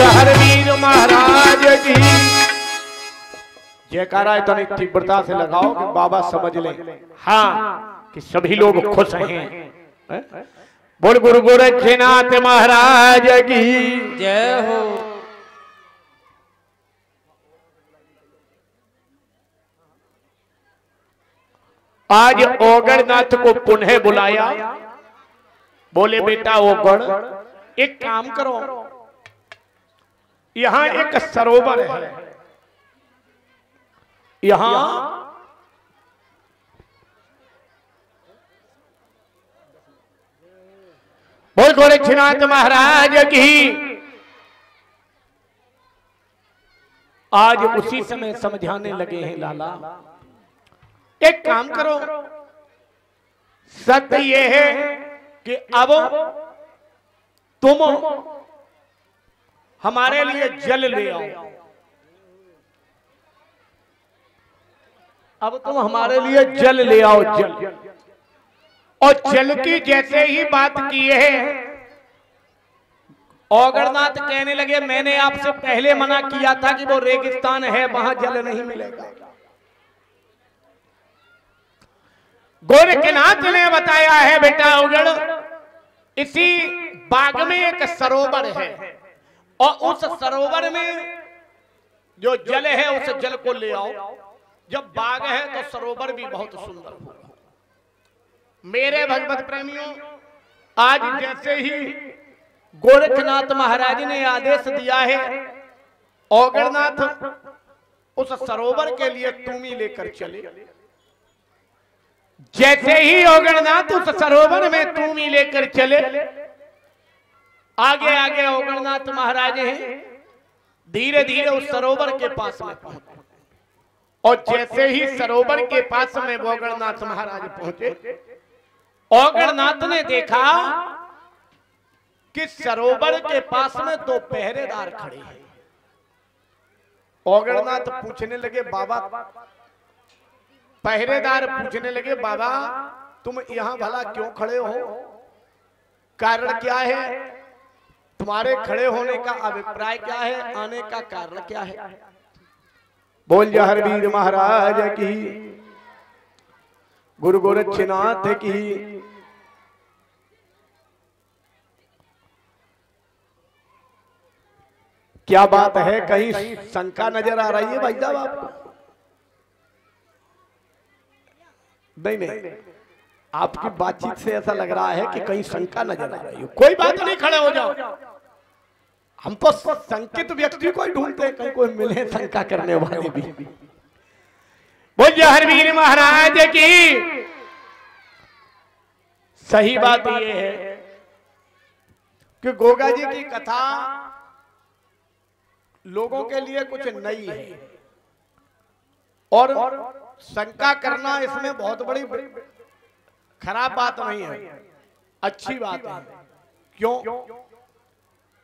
हर वीर महाराज की जयकारा इतनी तीव्रता से लगाओ कि बाबा समझ लें हाँ कि सभी लोग खुश हैं। बोल गुरु गोरक्षनाथ महाराज की जय हो। आज ओगणनाथ को पुनः बुलाया। बोले बेटा ओगण एक काम करो, यहां एक सरोवर है, यहां बोल गोरक्षनाथ महाराज की। आज उसी समय समझाने लगे हैं लाला एक काम करो, सत्य ये है कि अब तुम हमारे लिए जल ले आओ। अब तुम हमारे लिए जल ले आओ, जल। और जल की जैसे ही बात की है ओगणनाथ कहने लगे मैंने आपसे पहले मना किया था कि वो रेगिस्तान है, वहां जल नहीं मिलेगा। गोरखनाथ ने बताया है बेटा ओगण इसी बाग में एक सरोवर है और उस सरोवर में जो जल है उस जल को ले आओ। जब बाग है तो सरोवर भी बहुत सुंदर होगा। मेरे भगवत प्रेमियों, आज जैसे ही गोरखनाथ महाराज ने आदेश दिया है ओगणनाथ उस सरोवर के लिए तुम ही लेकर चले। जैसे ही ओगणनाथ उस सरोवर में तुम ही लेकर चले, आगे आगे ओगणनाथ महाराज हैं, धीरे धीरे उस सरोवर के पास में पहुंचे। और जैसे ही सरोवर के पास में ओगणनाथ महाराज पहुंचे, ओगणनाथ ने देखा कि सरोवर के पास में दो पहरेदार खड़े हैं। ओगणनाथ पूछने लगे बाबा, पहरेदार पूछने लगे बाबा तुम यहां भला क्यों खड़े हो, कारण क्या है, तुम्हारे खड़े होने का अभिप्राय क्या है, आने का कारण क्या है। बोल जय हर वीर महाराज की, गुरु गोरक्षनाथ की। क्या बात है, कहीं शंका नजर आ रही है भाई साहब आपको? नहीं, आपकी बातचीत से ऐसा लग रहा है कि कहीं शंका नजर आ रही है। कोई बात नहीं, खड़े हो जाओ। हम तो संकित व्यक्ति को ही ढूंढते हैं, कहीं कोई मिले शंका करने वाले भी। बोल जय हर वीर महाराज की। सही बात यह है कि गोगा जी की कथा लोगों के लिए कुछ नई है और शंका करना इसमें बहुत बड़ी खराब बात नहीं है, अच्छी बात है। क्यों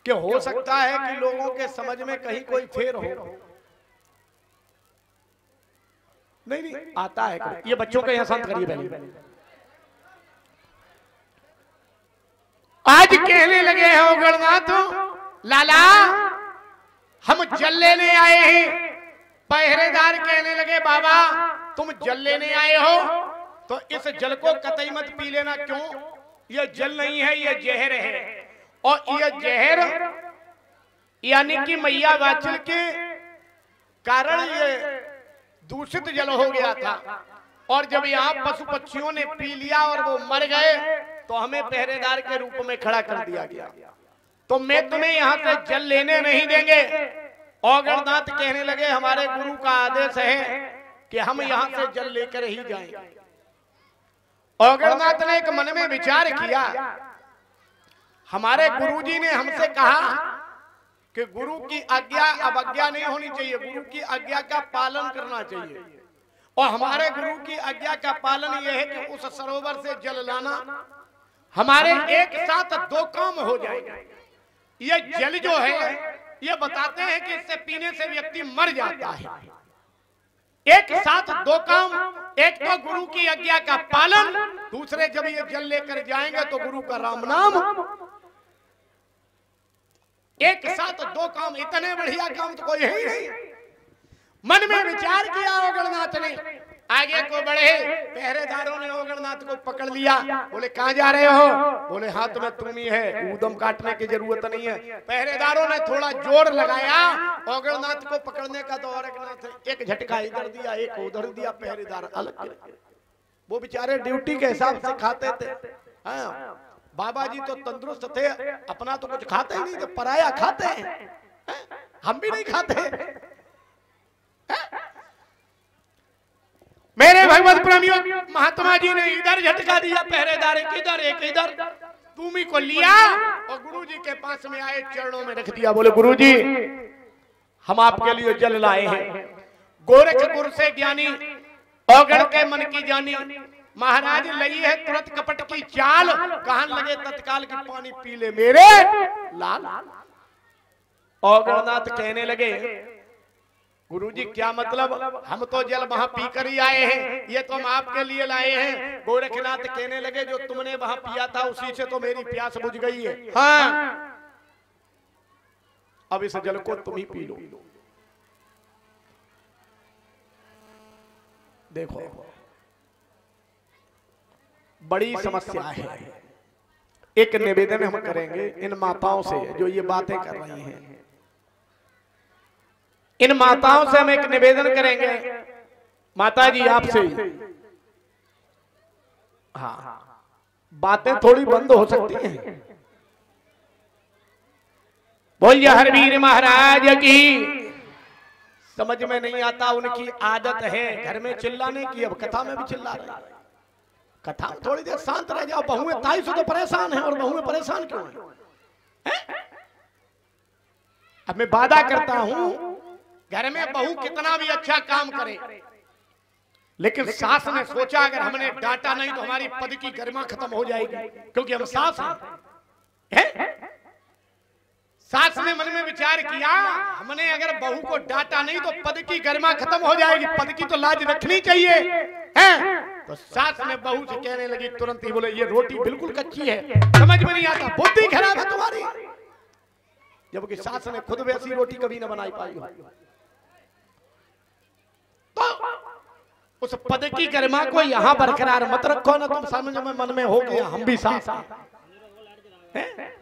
कि हो सकता है कि लोगों के समझ में कहीं कोई फेर हो। नहीं आता है। ये बच्चों को यहां शांत करिए पहले। आज कहने लगे हैं ओगणनाथ लाला हम जल लेने आए हैं। पहरेदार कहने लगे बाबा तुम जल लेने आए हो तो इस जल को कतई मत पी लेना। क्यों? यह जल नहीं है, यह जहर है। और यह जहर यानी कि मैया वाचल के कारण ये दूषित जल हो गया था। और जब यहाँ पशु पक्षियों ने पी लिया और वो मर गए तो हमें पहरेदार के रूप में खड़ा कर दिया गया। तो मैं तुम्हें यहाँ से जल लेने नहीं देंगे। ओगणनाथ कहने लगे हमारे गुरु का आदेश है कि हम यहाँ से जल लेकर ही जाएंगे। ओगणनाथ ने एक मन में विचार किया, हमारे गुरुजी ने हमसे कहा कि गुरु की आज्ञा अवज्ञा नहीं होनी चाहिए, गुरु की आज्ञा का पालन करना चाहिए। और हमारे गुरु की आज्ञा का पालन यह है कि उस सरोवर से जल लाना। हमारे एक साथ दो काम हो जाएगा। ये जल जो है ये बताते हैं कि इससे पीने से व्यक्ति मर जाता है। एक साथ दो काम, एक तो गुरु की आज्ञा का पालन, दूसरे जब ये जल लेकर जाएंगे तो गुरु का राम नाम। एक साथ दो काम, इतने बढ़िया काम तो कोई है ही नहीं। मन में विचार किया ओगणनाथ ने, आगे को बढ़े, पहरेदारों ने ओगणनाथ को पकड़ लिया। बोले कहां जा रहे हो? बोले हाथ में तुम ही है, ऊधम काटने की जरूरत नहीं है। पहरेदारों ने थोड़ा जोर लगाया ओगणनाथ को पकड़ने का, तो ओगणनाथ एक झटका इधर दिया, एक उधर दिया, पहरेदार अलग। वो बेचारे ड्यूटी के हिसाब से खाते थे। हाँ, बाबा जी तो तंदुरुस्त थे, अपना तो कुछ खाते ही नहीं, तो पराया खाते हैं। हम भी नहीं खाते। मेरे भगवत प्रेमियों, महात्मा जी ने इधर झटका दिया, पहरेदार एक इधर एक इधर, तुम को लिया और गुरु जी के पास में आए, चरणों में रख दिया। बोले गुरु जी हम आपके लिए जल लाए हैं। गोरख गुरु से ज्ञानी, औगण के मन की जानी, महाराज लई है तुरंत कपट की चाल, कहां लगे तत्काल की पानी पी ले मेरे लाल। औगणनाथ कहने लगे गुरुजी क्या मतलब, हम तो जल वहां पीकर ही आए हैं, ये तो हम आपके लिए लाए हैं। गोरखनाथ कहने लगे जो तुमने वहां पिया था उसी से तो मेरी प्यास बुझ गई है। हाँ, अब इस जल को तुम ही पी लो। देखो बड़ी समस्या है। एक निवेदन हम करेंगे इन माताओं से जो ये बातें कर रही हैं, इन माताओं से हम एक निवेदन करेंगे। माता जी आपसे हाँ, बातें थोड़ी बंद हो सकती हैं। बोलिए हरवीर महाराज की। समझ में नहीं आता, उनकी आदत है घर में चिल्लाने की, अब कथा में भी चिल्ला रहे हैं। कथा में थोड़ी देर शांत रह जाओ। बहुएं ताई से तो परेशान है, और बहुएं परेशान क्यों है? अब मैं वादा करता हूं, घर में बहू कितना भी अच्छा काम करे, लेकिन सास ने सोचा अगर हमने डांटा नहीं तो हमारी पद की गरिमा खत्म हो जाएगी, क्योंकि हम सास हैं। सास ने मन में विचार किया हमने अगर बहू को डांटा नहीं तो पद की गरिमा खत्म हो जाएगी, पद की तो लाज रखनी चाहिए है। तो सास ने बहू से कहने लगी तुरंत ही, बोले ये रोटी बिल्कुल कच्ची है, समझ में नहीं आता, बुद्धि खराब है तुम्हारी। जबकि सास ने खुद वैसी रोटी कभी न बनाई पाई हो। तो उस पद की गरिमा को यहां बरकरार मत रखो ना, तुम समझ में मन में हो गया हम भी सास हैं।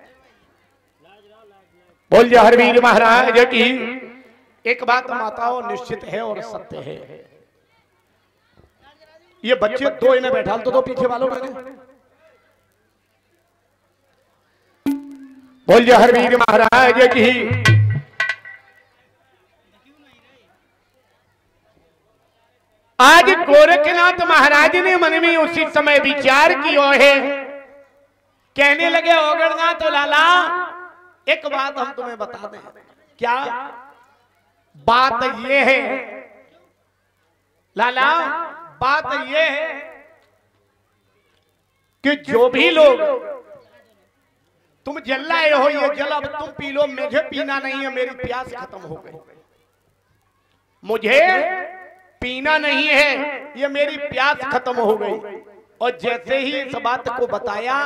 बोल जा हरवीर महाराज की। एक बात माताओं निश्चित है और सत्य है, ये बच्चे दो इन्हें बैठा तो दो पीछे वालों ने। बोल जा हरवीर महाराज की। आज गोरखनाथ महाराज ने मन में उसी समय विचार किया है, कहने लगे ओगणनाथ लाला एक बात हम तुम्हें बता दें। क्या बात ये है लाला? बात ये है कि जो भी लोग तुम जल लाए हो ये जल अब तुम पी लो, मुझे पीना नहीं है, मेरी प्यास खत्म हो गई, मुझे पीना नहीं है, ये मेरी प्यास खत्म हो गई। और जैसे ही इस बात को बताया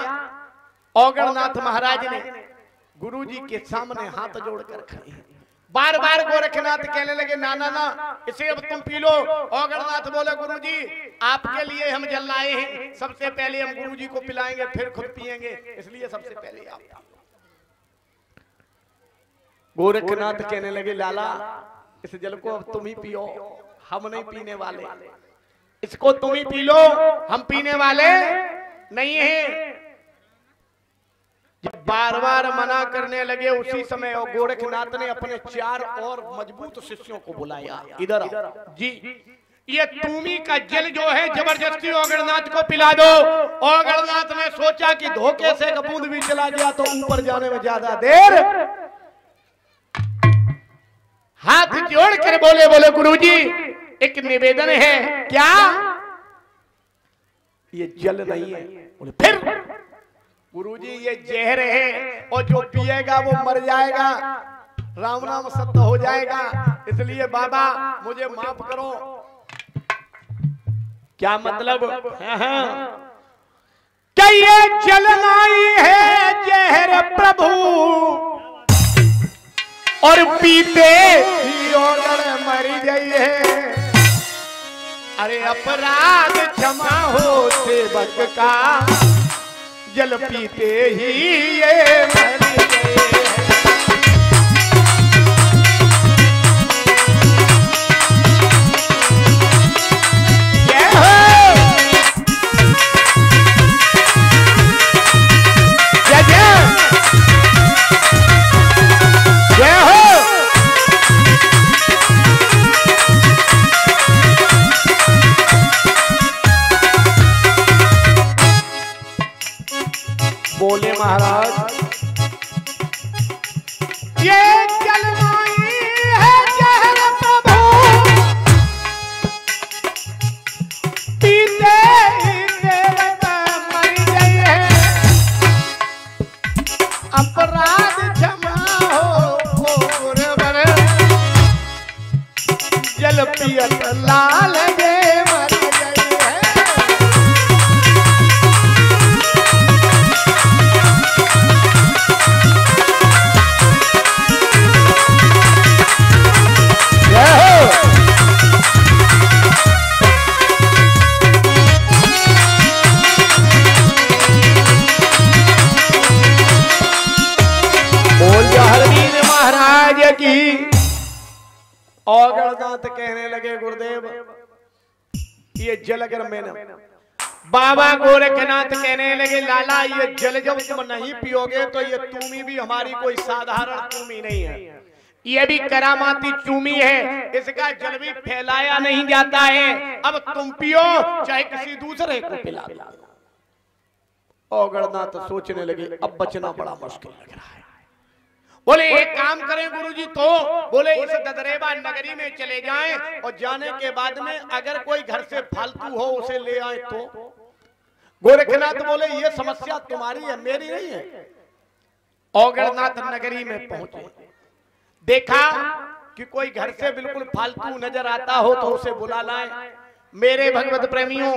ओगणनाथ महाराज ने गुरु जी के सामने हाथ जोड़कर खड़े हैं। बार बार गोरखनाथ कहने लगे ना ना ना इसे अब तुम पी लो। ओगणनाथ बोले गुरु जी आपके लिए हम जल लाए हैं, सबसे पहले हम गुरु जी को पिलाएंगे फिर खुद पिएंगे, इसलिए सबसे पहले आप। गोरखनाथ कहने लगे लाला इस जल को अब तुम ही पियो, हम नहीं पीने वाले, इसको तुम ही पी लो, हम पीने वाले नहीं हैं। जब बार बार मना करने लगे उसी समय और गोरखनाथ ने अपने 4 और मजबूत शिष्यों को बुलाया, इधर जी ये तुमी का जल जो है जबरदस्ती ओगणनाथ को पिला दो। ओगणनाथ ने सोचा कि धोखे से एक बूंद भी चला गया तो ऊपर जाने में ज्यादा देर। हाथ जोड़कर बोले बोले गुरुजी एक निवेदन है। क्या? ये जल नहीं है। बोले फिर? गुरुजी ये जहर है और जो पिएगा वो मर जाएगा, राम नाम सत्य हो जाएगा, इसलिए बाबा मुझे माफ करो। क्या मतलब? क्या ये जल नहीं है जहर प्रभु, और पीते ही ओगड़ मरी जाइए। अरे अपराध क्षमा हो सेवक का, जल पीते ही ये मरी गए। बोले महाराज ये जलवाई है जहर प्रभु, पीते ही सेवक मर गए। अपराध क्षमा हो गुरुवर, जल पियत लाल गे मर गए। की औगड़नाथ कहने लगे गुरुदेव ये जल अगर मैंने, बाबा गोरखनाथ कहने लगे लाला ये जल जब तुम नहीं पियोगे तो ये चूमी भी हमारी कोई साधारण चूमी नहीं है, ये भी करामाती चूमी है, इसका जल भी फैलाया नहीं जाता है। अब तुम पियो चाहे किसी दूसरे को पिला दो। औगड़नाथ सोचने लगे अब बचना बड़ा मुश्किल लग रहा है। बोले एक काम करें गुरुजी, तो बोले इस ददरेबा नगरी में चले जाएं और जाने के बाद में अगर कोई घर से फालतू हो उसे ले आए तो। गोरखनाथ बोले ये समस्या तुम्हारी है मेरी नहीं है। औगड़नाथ नगरी में पहुंचे, देखा कि कोई घर से बिल्कुल फालतू नजर आता हो तो उसे बुला लाए। मेरे भगवत प्रेमियों,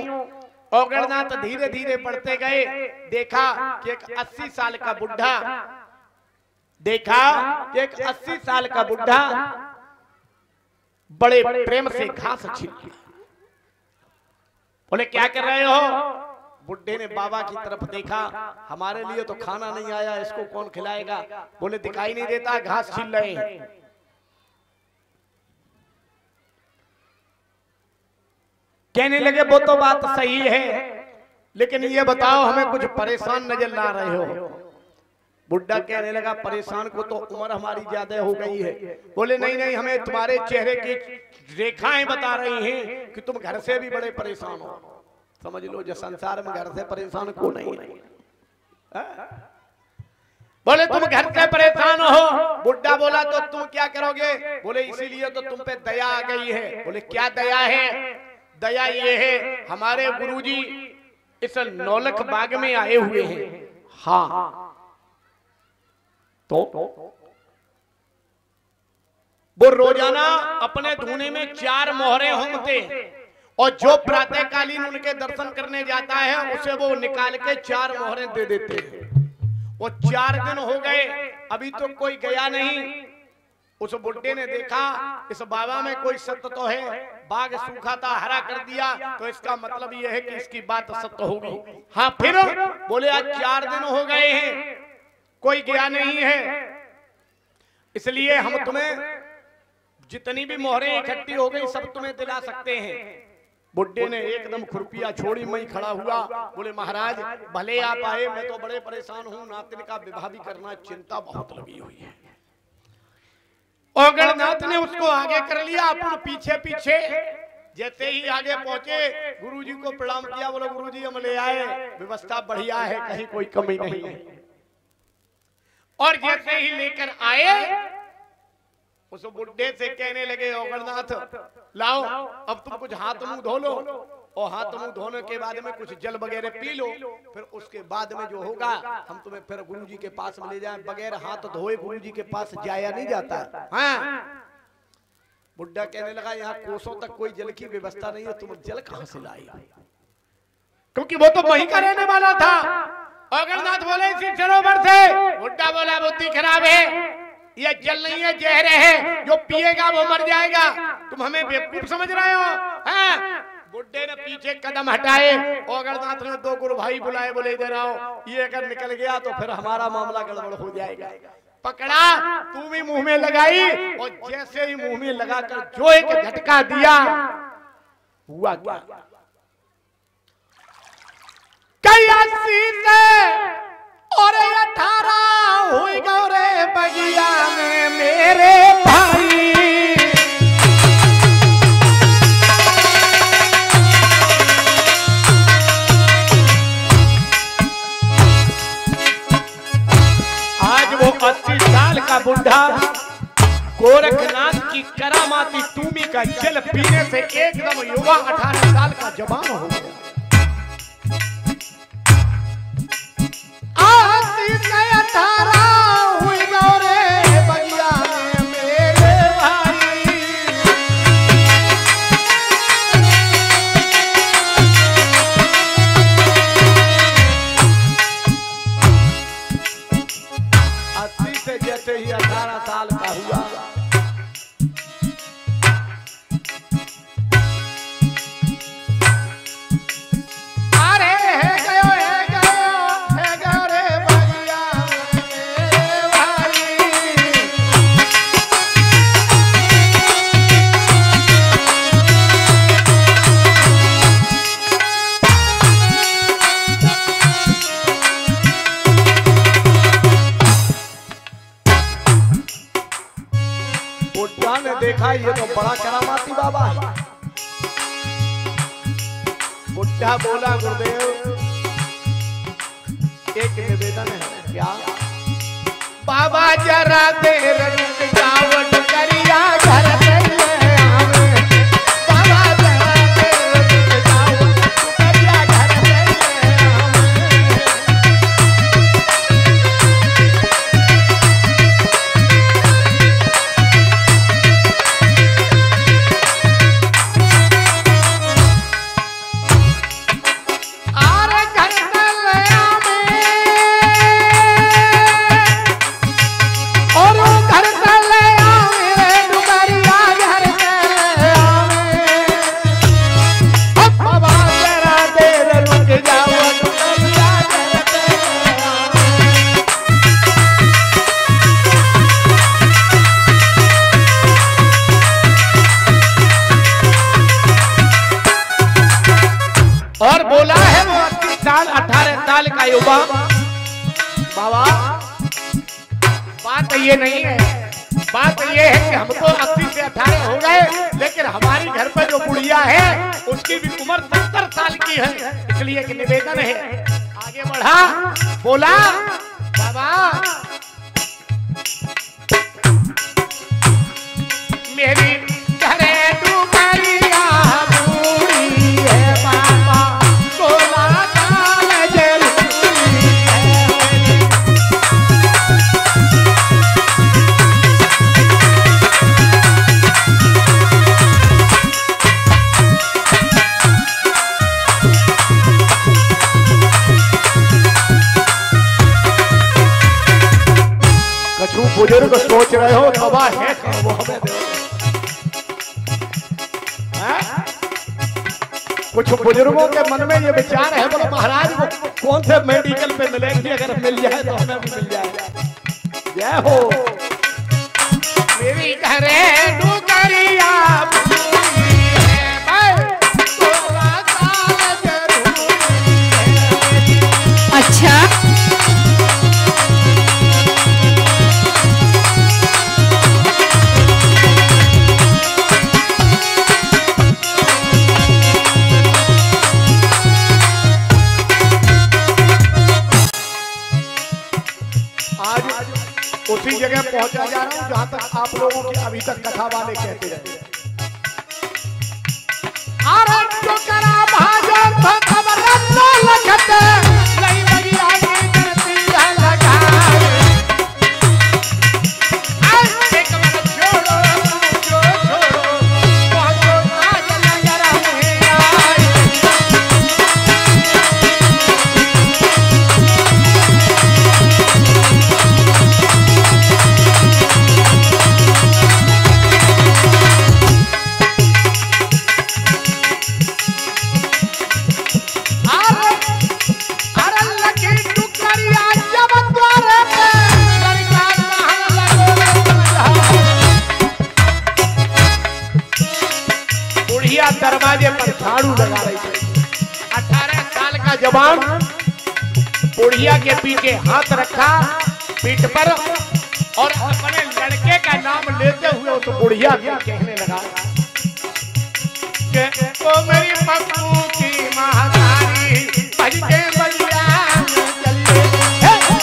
औगड़नाथ धीरे धीरे बढ़ते गए, देखा कि एक 80 साल का बुढ़ा, देखा कि एक 80 साल का बुढ़ा बड़े प्रेम से घास छील रहा। बोले क्या कर रहे हो? बुढ़े ने बाबा की तरफ देखा, हमारे लिए तो खाना नहीं आया, इसको कौन खिलाएगा? बोले दिखाई नहीं देता घास छील रहे हैं। कहने लगे वो तो बात सही है, लेकिन ये बताओ हमें कुछ परेशान नजर ला रहे हो। बुढ़ा कहने लगा परेशान को तो उम्र हमारी ज्यादा हो गई है। बोले नहीं नहीं, हमें तुम्हारे चेहरे की रेखाएं बता रही हैं कि तुम घर से भी बड़े परेशान हो। समझ लो जो संसार में घर से परेशान को नहीं। बोले तुम घर से परेशान हो। बुढ़ा बोला तो तुम क्या करोगे? बोले इसीलिए तो तुम पे दया आ गई है। बोले क्या दया है? दया ये है हमारे गुरुजी इस नौलख बाग में आए हुए हैं। हाँ तो वो रोजाना अपने धूने में 4 मोहरे होंगते और जो प्रातःकालीन उनके दर्शन करने जाता है उसे वो निकाल के 4 मोहरे दे देते हैं। वो 4 दिन हो गए, अभी तो कोई गया नहीं। उस बुड्ढे ने देखा इस बाबा में कोई सत्य तो है, बाग सूखा था हरा कर दिया तो इसका मतलब यह है कि इसकी बात सत्य होगी। हाँ फिर बोले आज 4 दिन हो गए हैं कोई गया नहीं है, इसलिए हम तुम्हें जितनी भी मोहरें इकट्ठी हो गई सब तुम्हें दिला सकते हैं। बुड्ढे ने एकदम खुरपिया छोड़ी, मैं खड़ा हुआ। बोले महाराज भले आप आए, मैं तो बड़े परेशान हूँ, नातिन का विवाह भी करना, चिंता बहुत लगी हुई है। औगड़नाथ ने उसको आगे कर लिया, अपन पीछे पीछे। जैसे ही आगे पहुंचे गुरुजी को प्रणाम किया। बोले गुरुजी हम ले आए, व्यवस्था बढ़िया है, कहीं कोई कमी नहीं है। और जैसे ही लेकर आए उस बुड्ढे से कहने लगे औगड़नाथ लाओ अब तुम कुछ हाथ मुंह धो लो, और हाथ मुंह धोने के बाद में कुछ जल वगैरह पी लो, फिर उसके बाद में जो होगा हम तुम्हें फिर गुरुजी के पास में ले जाएं। बगैर हाथ धोए गुरुजी के पास जाया नहीं जाता। हाँ बुड्ढा कहने लगा यहाँ कोसों तक कोई जल की व्यवस्था नहीं है, तुम जल कहां से लाई? क्योंकि वो तो वहीं का रहने वाला था। औगड़नाथ बोले इसी सरोवर से। बुड्ढा बोला बुद्धि खराब है, ये जल नहीं है, जहर है, जो पिएगा वो मर जाएगा। तुम हमें बेवकूफ समझ रहे हो? हैं? बुड्ढे ने पीछे कदम हटाए, ओगड़नाथ ने दो गुरु भाई बुलाए, बोले इधर आओ, ये अगर निकल गया तो फिर हमारा मामला गड़बड़ हो जाएगा। पकड़ा, तू भी मुंह में लगाई, और जैसे ही मुंह में लगाकर जो एक झटका दिया, हुआ क्या? कई 80 से और 18 हुई गौरे बगिया में मेरे भाई। आज वो 80 साल का बुढ़ा गोरखनाथ की करामाती टूमी का जल पीने से एकदम युवा 18 साल का जवान हो गया। 18 हुई गौरे बगिया में मेरे भाई। अस्सी से जैसे ही 18 साल का हुआ, देखा ये तो बड़ा करामाती बाबा है। बुढ़ा बोला, गुरुदेव एक निवेदन है। क्या? बाबा जरा देर रुक जाओ, करिया घर में आवे। बाबा जरा देर रुक जाओ, करिया घर में आवे। और बोला है वो 80 साल 18 साल का युवा। बाबा बात ये नहीं है, बात ये है कि हमको 80 से 18 हो गए, लेकिन हमारी घर पर जो बुढ़िया है उसकी भी उम्र 70 साल की है। इसलिए एक निवेदन है। आगे बढ़ा, बोला बाबा मेरी घरे डूबरिया बूढ़ी है बाबा, सोला काल जरूरी है। कछु बुजुर्ग सोच रहे हो बाबा है वो हमें दे। कुछ बुजुर्गों के मन में ये विचार है, बोले महाराज वो कौन से मेडिकल पे मिलेंगे, अगर मिल जाए तो हमें भी मिल जाए। जय हो मेरी घरे डूबरिया बूढ़ी है, सोला साल जरूरी है। अच्छा उसी जगह पहुंचा जा रहा हूं जहां तक आप लोगों की अभी तक कथा वाले कहते रहे। जो करा भाजन तो खबर न लगते नहीं बगिया की करती लगा। एक बार छोड़ो जो छोड़ो पहुंचो आज नगर में आए। जवान बुढ़िया के पीछे हाथ रखा पीठ पर और अपने लड़के का नाम लेते हुए उस बुढ़िया से कहने लगा कि ओ मेरी पप्पू की महारानी भज के बलिया चलिए,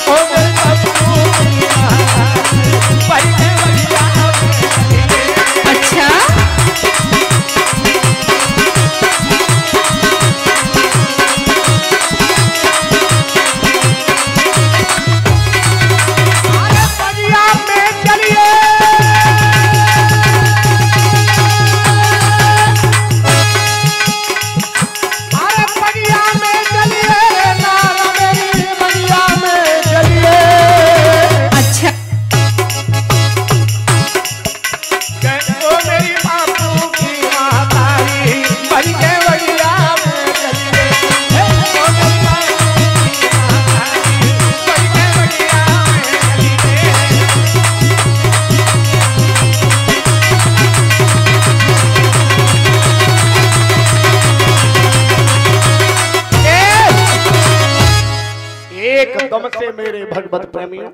ओ मेरी पप्पू की महारानी भज के बलिया चलिए। अच्छा एकदम से मेरे भगवत प्रेमियों,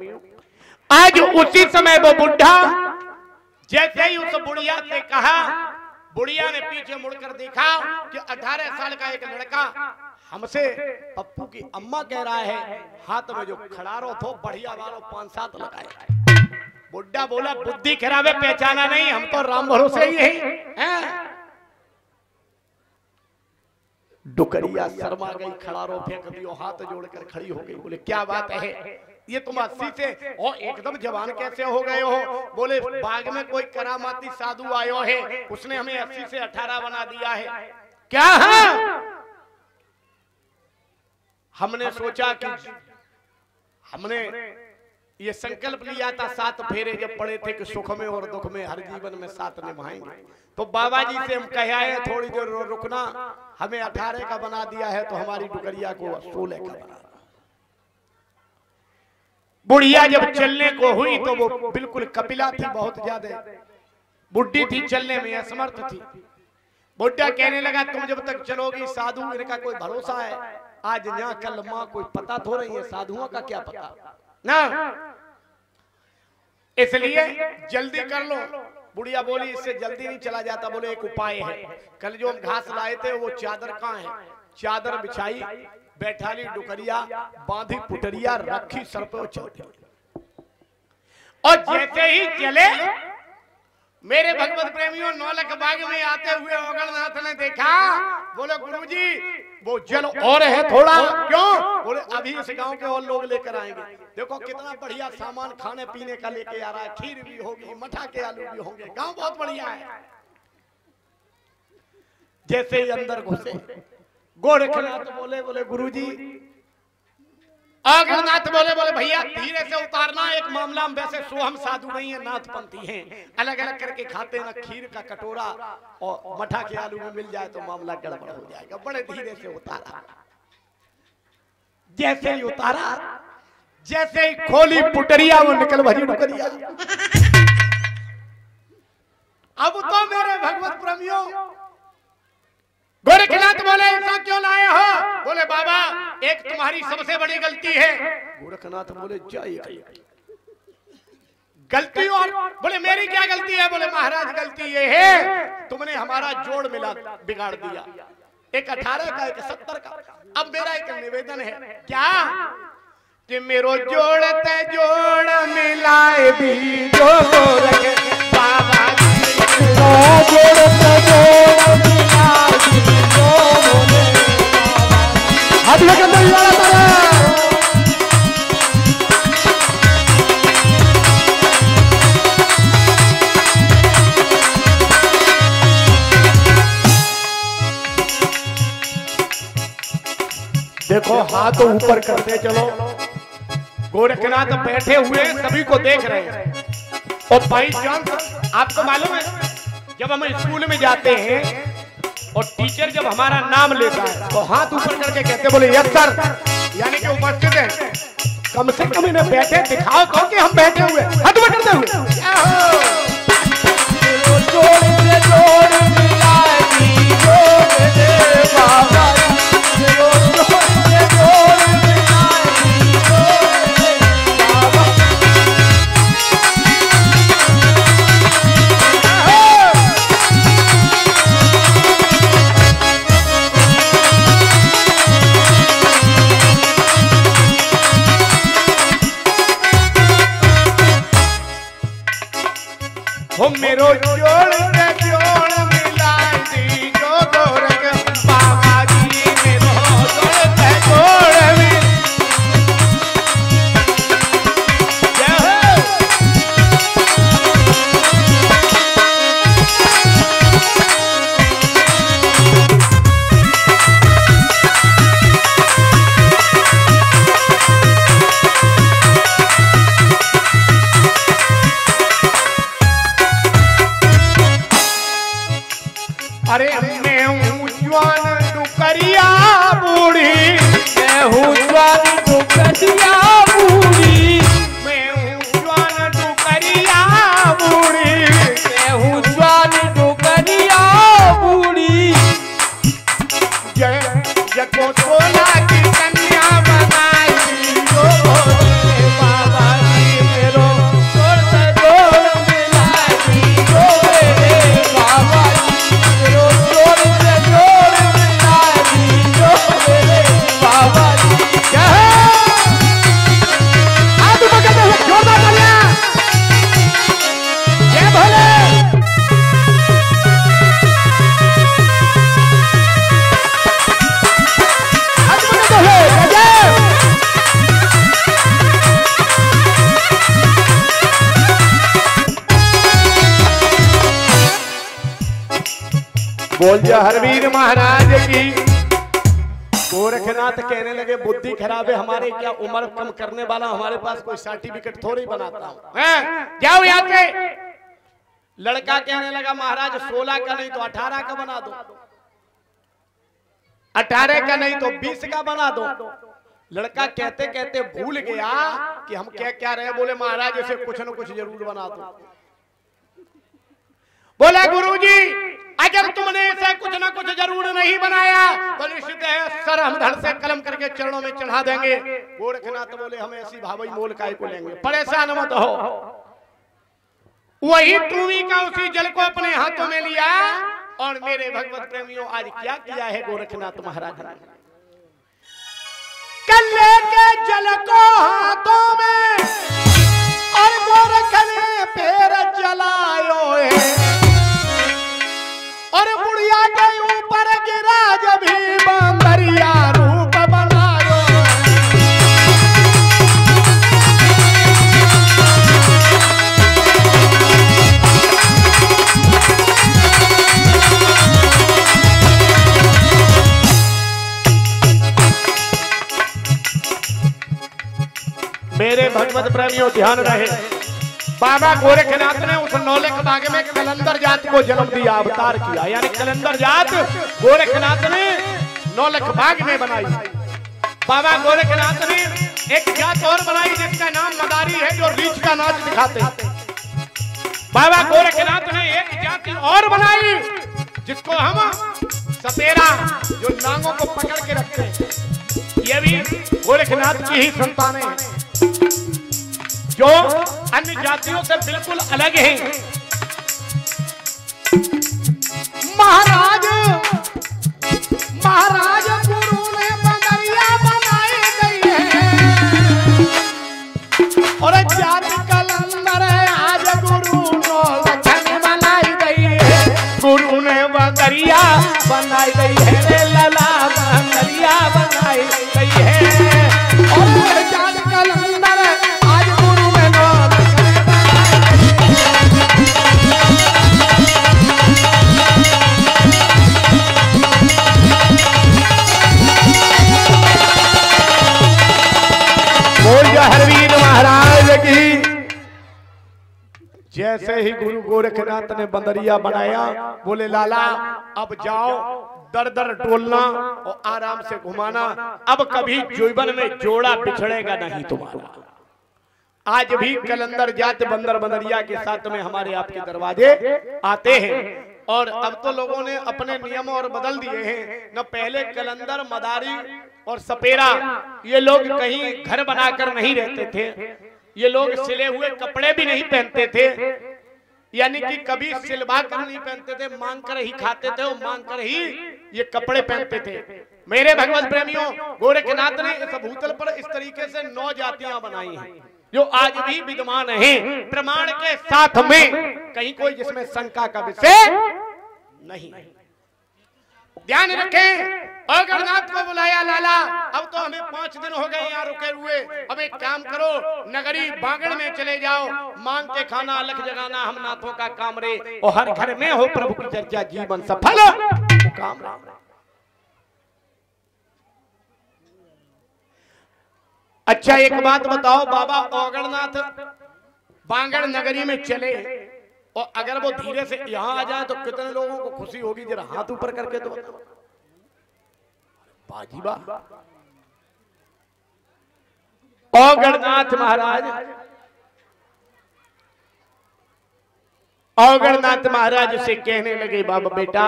आज उसी समय वो बुढ़ा जैसे ही उस बुढ़िया से कहा, बुढ़िया ने पीछे मुड़कर देखा कि 18 साल का एक लड़का हमसे पप्पू की अम्मा कह रहा है, हाथ में जो खड़ारो थो बढ़िया वालों 5-7 लगाए। बुढ़ा बोला बुद्धि खराब है, पहचाना नहीं, हम तो राम भरोसे ही हैं। डुकरिया शर्मा गई, खड़ारो फेंक दियो, हाथ जोड़कर खड़ी हो गई। बोले क्या बात है, ये तुम 80 से और एकदम जवान कैसे हो गए हो? बोले बाग में कोई करामाती साधु आयो है, उसने हमें 80 से 18 बना दिया है। क्या है? हमने सोचा कि हमने ये संकल्प लिया था 7 फेरे जब पड़े थे कि सुख में और दुख में हर जीवन में साथ निभाएंगे। तो बाबा जी से हम कह आए थोड़ी देर रुकना, हमें 18 का बना दिया है तो हमारी डुकरिया को 16 का बना। बुढ़िया जब चलने को हुई तो वो बिल्कुल कपिला थी, बहुत ज्यादा बुढ़ी थी, चलने में असमर्थ थी। बुढ़ा कहने लगा तुम जब तक चलोगी साधु इनका कोई भरोसा है, आज यहाँ कल माँ कोई पता थो रही है, साधुओं का क्या पता ना, इसलिए जल्दी कर लो। बुढ़िया बोली इससे जल्दी नहीं चला जाता। बोले एक उपाय है, कल जो हम घास लाए थे वो चादर कहाँ है? चादर बिछाई, बैठाली डुकरिया, बांधी पुटरिया, रखी सर पे और चल दिया। और जैसे ही चले मेरे भगवत प्रेमियों, नौलख बाग में आते हुए ओगलनाथ ने देखा। बोले गुरुजी वो जल और है थोड़ा, क्यों? बोले अभी इस गांव के और लोग लेकर आएंगे। देखो कितना बढ़िया सामान खाने पीने का लेके आ रहा है, खीर भी होगी, मठा के आलू भी होंगे, गांव बहुत बढ़िया है। जैसे ही अंदर घुसे गोरखनाथ बोले गुरुजी, ओगलनाथ बोले भैया धीरे से उतारना, एक मामला हम वैसे सोहम साधु नहीं है, नाथपंथी हैं, अलग अलग करके खाते ना, खीर का कटोरा और मठा के आलू में मिल जाए तो मामला गड़बड़ हो जाएगा। बड़े धीरे से उतारा, जैसे ही उतारा, जैसे ही खोली पुटरिया वो निकल भरी डुकरिया। अब तो मेरे भगवत प्रेमियों, गोरखनाथ बोले ऐसा क्यों लाए हो? बोले बाबा एक तुम्हारी सबसे बड़ी गलती है। गोरखनाथ बोले जाइए गलती, और बोले मेरी क्या गलती है? बोले महाराज गलती ये है तुमने हमारा जोड़ मिला बिगाड़ दिया, एक 18 का एक 70 का। अब मेरा एक निवेदन है, क्या कि मेरो जोड़ ते जोड़ मिलाए भी जो गोरख बाबा जोड़ ते जोड़ मिलाए भी जो बोले हाथ लगे अंदर यार देखो हाथ ऊपर करते चलो। गोरखनाथ बैठे हुए सभी को देख रहे हैं। और भाई जान आपको मालूम है जब हम स्कूल में जाते हैं और टीचर जब हमारा नाम लेता है तो हाथ ऊपर करके कहते बोले यस सर, यानी कि उपस्थित है। कम से कम इन्हें बैठे दिखाओ तो कि हम बैठे हुए, हाथ ऊपर करते हुए। हो मेरो जोड़ के जोड़ मिलाई दी जो गोरख बाबा जी मेरो जोड़ के जोड़ मिलाई। अरे मैं हूँ जवान डुकरिया बूढ़ी, मैं हूँ जवान डुकरिया बूढ़ी, मैं हूँ जवान डुकरिया बूढ़ी, मैं हूँ जवान डुकरिया बूढ़ी। जको सोना की कन्या बनाई जो बाबा जी मेरो जोड़ से जोड़ मिलाई जो मेरे बाबा जी मेरो जोड़ से जोड़ मिलाई जो मेरे बाबा जी। हाथ ऊपर करते हुए जोरदार तालियां। जय भोले। बोल जा हरवीर महाराज की। गोरखनाथ कहने लगे बुद्धि खराब है हमारे, क्या उम्र कम करने वाला हमारे पास कोई सर्टिफिकेट थोड़ी बनाता हूँ। जाओ यहाँ पे। लड़का कहने लगा महाराज 16 का नहीं तो 18 का बना दो, 18 का नहीं तो 20 का बना दो। लड़का कहते कहते भूल गया कि हम क्या क्या रहे। बोले महाराज इसे कुछ न कुछ जरूर बना दो। बोला गुरुजी अगर तुमने इसे कुछ ना कुछ जरूर नहीं बनाया तो निश्चित है सर हम धड़ से कलम करके चरणों में चढ़ा देंगे। गोरखनाथ बोले हम ऐसी भावई मोल काय को लेंगे, परेशान मत हो। वही टूवी का उसी जल को अपने हाथों में लिया और मेरे भगवत प्रेमियों आज क्या किया है गोरखनाथ महाराज ने। कल लेके जल को हाथों में और गोरख ने पैर जलायो है और बुढ़िया के ऊपर गिरा जब भी बंदरिया रूप बनायो। मेरे भगवत प्रेमियों ध्यान रहे, बाबा गोरखनाथ ने उस नौलख बाग में कलंदर जात को जन्म दिया, अवतार किया। यानी कलंदर जात गोरखनाथ ने नौलख बाग में बनाई। बाबा गोरखनाथ ने एक जात और बनाई जिसका नाम मदारी है, जो रीछ का नाच दिखाते हैं। बाबा गोरखनाथ ने एक जाति और बनाई जिसको हम सपेरा, जो नांगों को पकड़ के रखते हैं। ये भी गोरखनाथ की ही संतानें हैं जो अन्य जातियों से बिल्कुल अलग हैं। महाराज महाराज गुरु ने बंदरिया बनाई गई है और जाति कलंदर है आज गुरु नौलख बनाई गई है। गुरु ने बंदरिया बनाई गई है, लला बंदरिया बनाई गई है और जाति कलंदर आज गुरु में नौलख हरवीर महाराज की। जैसे ही गुरु गोरखनाथ ने बंदरिया बनाया बोले लाला अब जाओ दर दर टोलना और आराम से घुमाना, अब कभी जीवन में जोड़ा बिछड़ेगा नहीं तुम्हारा। आज भी कलंदर जात बंदर बंदरिया के साथ में हमारे आपके दरवाजे आते हैं और अब तो लोगों ने अपने नियम और बदल दिए हैं। न पहले कलंदर मदारी और सपेरा ये लोग कहीं घर बनाकर नहीं रहते थे, ये लोग सिले हुए कपड़े भी नहीं पहनते थे, यानी कि कभी सिलवा कर नहीं पहनते थे, मांग कर ही खाते थे और मांग कर ही ये कपड़े पहनते थे। मेरे भगवत प्रेमियों गोरखनाथ ने इस भूतल पर इस तरीके से 9 जातियां बनाई हैं। जो आज भी विद्यमान है प्रमाण के साथ में, कहीं कोई जिसमें शंका का विषय नहीं। ध्यान रखें। और गणनाथ को बुलाया लाला, अब तो हमें 5 दिन हो गए यहाँ रुके हुए, अब एक काम करो, नगरी बागड़ में चले जाओ, मांग के खाना अलग जगाना हम नाथों का काम रे, और हर घर में हो प्रभु की चर्चा, जीवन सफल काम रे। अच्छा एक बात बताओ, बाबा औगणनाथ बांगड़ नगरी में चले, और अगर वो धीरे से यहाँ आ जाए तो कितने लोगों को खुशी होगी? जरा हाथ ऊपर करके तो बताओ। बाजीबा औगणनाथ महाराज, औगणनाथ महाराज से कहने लगे, बाबा बेटा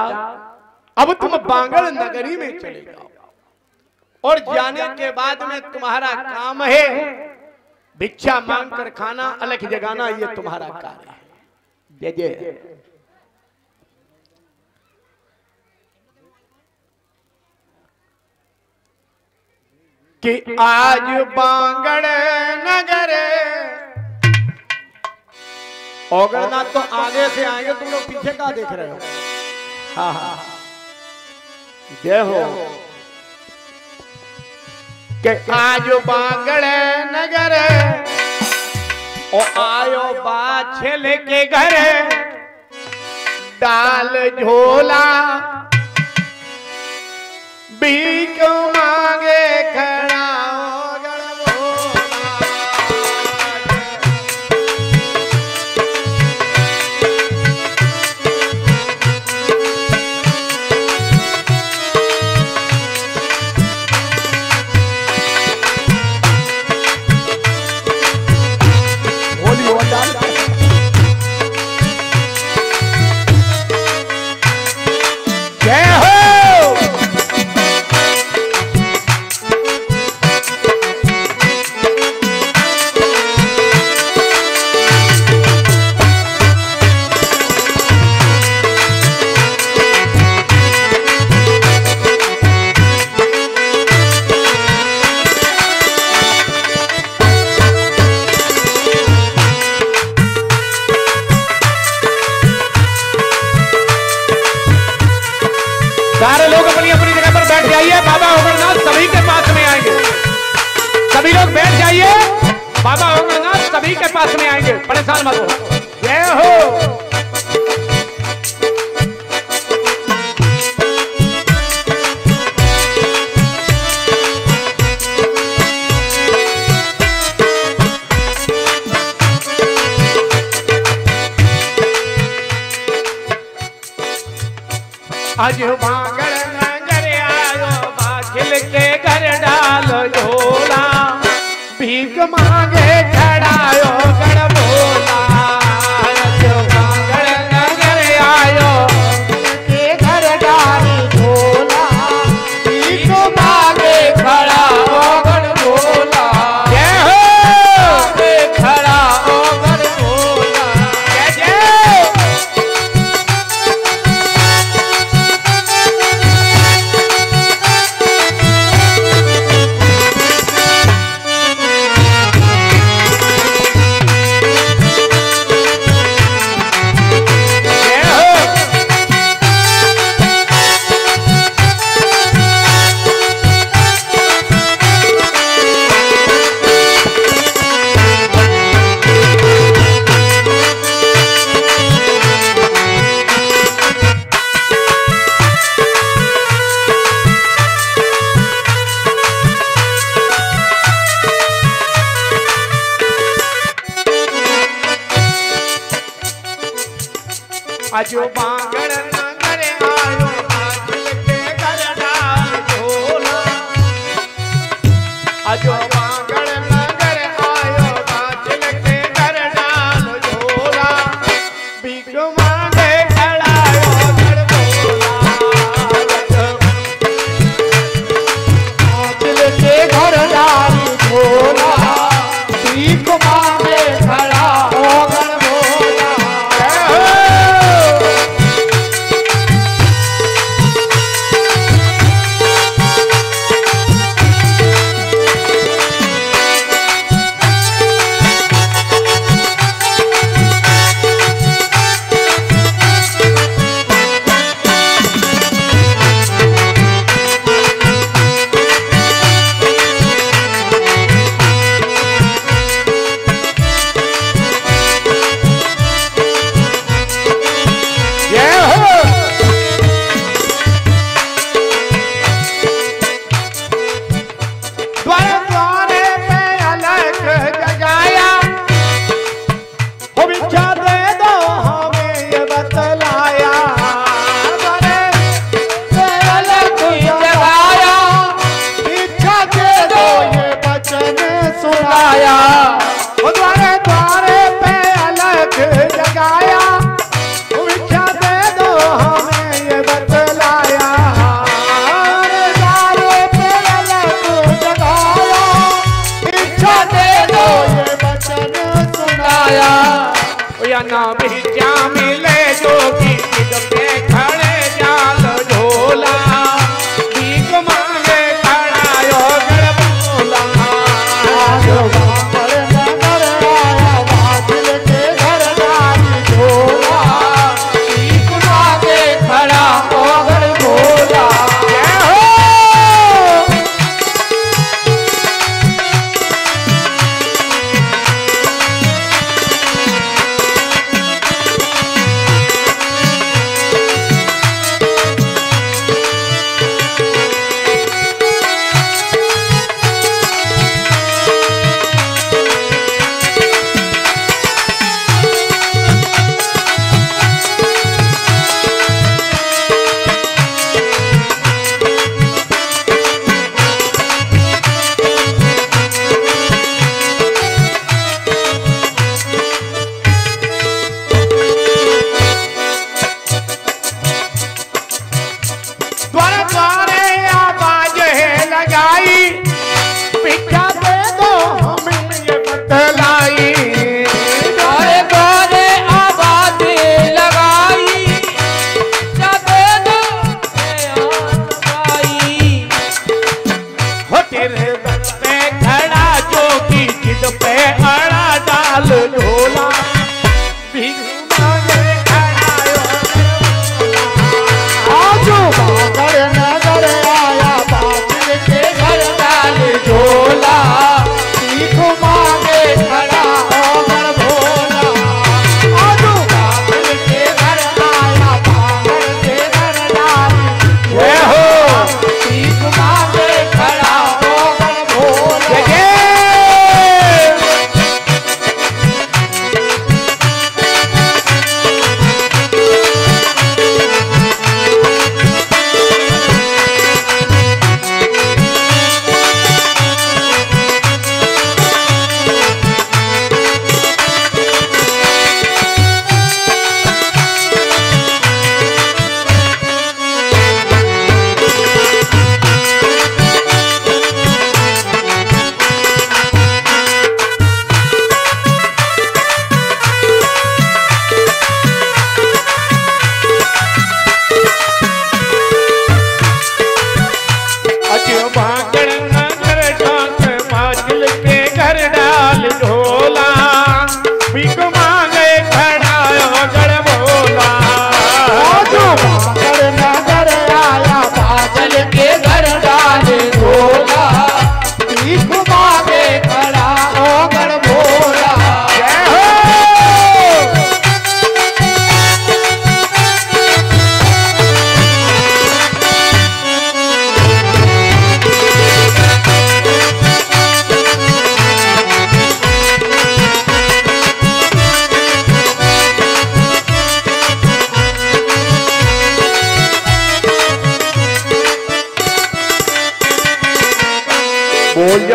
अब तुम बांगड़ नगरी में चले जाओ, और जाने के बाद में तुम्हारा काम है भिक्षा मांग कर खाना, अलग जगाना, ये तुम्हारा कार्य है। जय जय। कि आज बांगड़ नगर, औगणनाथ तो आगे से आएंगे, तुम लोग पीछे का देख रहे हो? हाँ हाँ जय हो। कि आज बांगड़ नगर और आयो बाछल के घर, डाल झोला भीख मांगे खड़ा पास में आएंगे, परेशान मत हो। जय हो। आज बांगड़ नगर आयो, बाछिल के घर डालो झोला, भीख मांगे खड़ायो गण भोला। आज बांगड़ नगर आयो, के घर डालो झोला, भीख मांगे खड़ाओ गण भोला। जय हो। खड़ाओ गण भोला। जय जय। आजो बांगड़ नगर आयो, बाछिल के घर डाल झोला। आजो बांगड़ नगर आयो, बाछिल के घर डाल झोला, भीख मांगे खड़ायो गण भोला। बाछिल के घर डाल झोला, भीख मांगे खड़ाओ गण भोला। ना भिजा मिले जोगी जिद पे खड़े जाल झोला भीख मांगे खड़ा योगड़ बोला जो बांगड़ नगर आया बादल के घर डाल झोला भीख मांगे खड़ा योगड़ बोला।